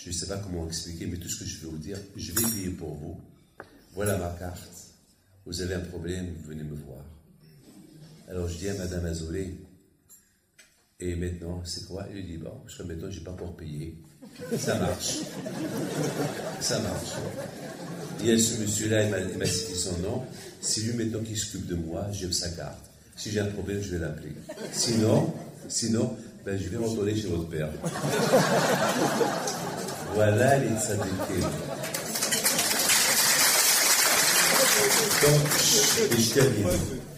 ne sais pas comment expliquer, mais tout ce que je veux vous dire, je vais payer pour vous. Voilà ma carte. Vous avez un problème, venez me voir. Alors je dis à Madame Azoulay, et maintenant, c'est quoi? Il lui dit, bon, jusqu'à maintenant, je n'ai pas encore payé. Ça marche. Ça marche. Il y a ce monsieur-là, il m'a cité son nom. C'est lui maintenant qui s'occupe de moi, j'ai sa carte. Si j'ai un problème, je vais l'appeler. Sinon, ben, je vais retourner chez votre père. Voilà les tzadikim. Donc, et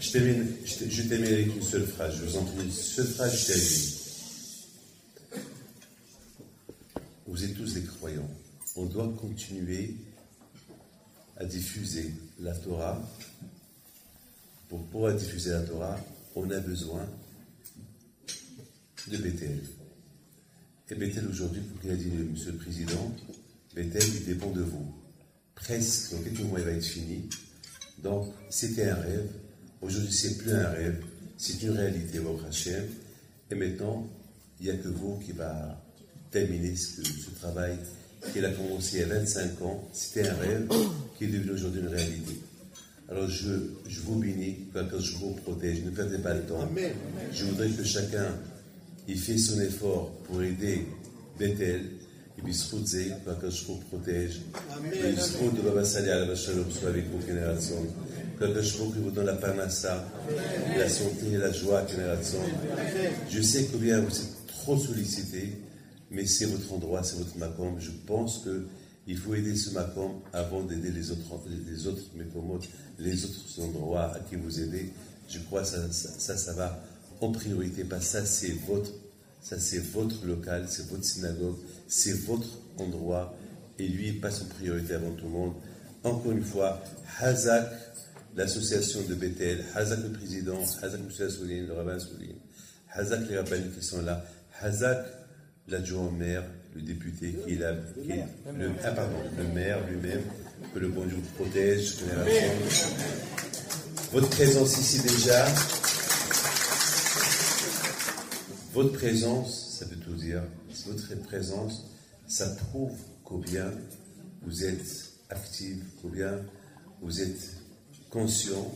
je termine avec une seule phrase. Je vous en prie, une seule phrase, je termine. Vous êtes tous des croyants. On doit continuer à diffuser la Torah. Pour pouvoir diffuser la Torah, on a besoin de Bethel. Et Bethel aujourd'hui, pour qu'il a dit Monsieur le Président, Bethel, il dépend de vous. Presque, dans quelques mois, il va être fini. Donc, c'était un rêve. Aujourd'hui, c'est plus un rêve. C'est une réalité, Baruch Hashem. Et maintenant, il n'y a que vous qui va terminer ce travail qui a commencé il y a 25 ans. C'était un rêve qui est devenu aujourd'hui une réalité. Alors, je vous bénis, que je vous protège. Ne perdez pas le temps. Amen. Je voudrais que chacun il fait son effort pour aider Bethel. Et puis, que je vous protège. Et que Baba Salih al Shalom soit avec vos générations. Que je vous donne la parnassa, la santé et la joie génération. Je sais combien vous êtes trop sollicité, mais c'est votre endroit, c'est votre makom. Je pense qu'il faut aider ce makom avant d'aider les autres mécomotes, les autres endroits à qui vous aidez. Je crois que ça va en priorité, parce que ça c'est votre local, c'est votre synagogue, c'est votre endroit, et lui il passe en priorité avant tout le monde. Encore une fois, Hazak, l'association de Bethel, Hazak le président, Hazak M. Assouline, le rabbin Assouline, Hazak les rabbins qui sont là, Hazak l'adjoint au maire, le député le maire lui-même, que le bon Dieu vous protège, votre présence ici déjà, votre présence, ça veut tout dire, votre présence, ça prouve combien vous êtes actifs, combien vous êtes conscient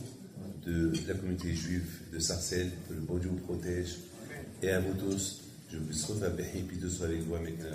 de la communauté juive de Sarcelles, que le bon Dieu vous protège. Et à vous tous, je vous souhaite un béni, puis tous avec vous, avec nous.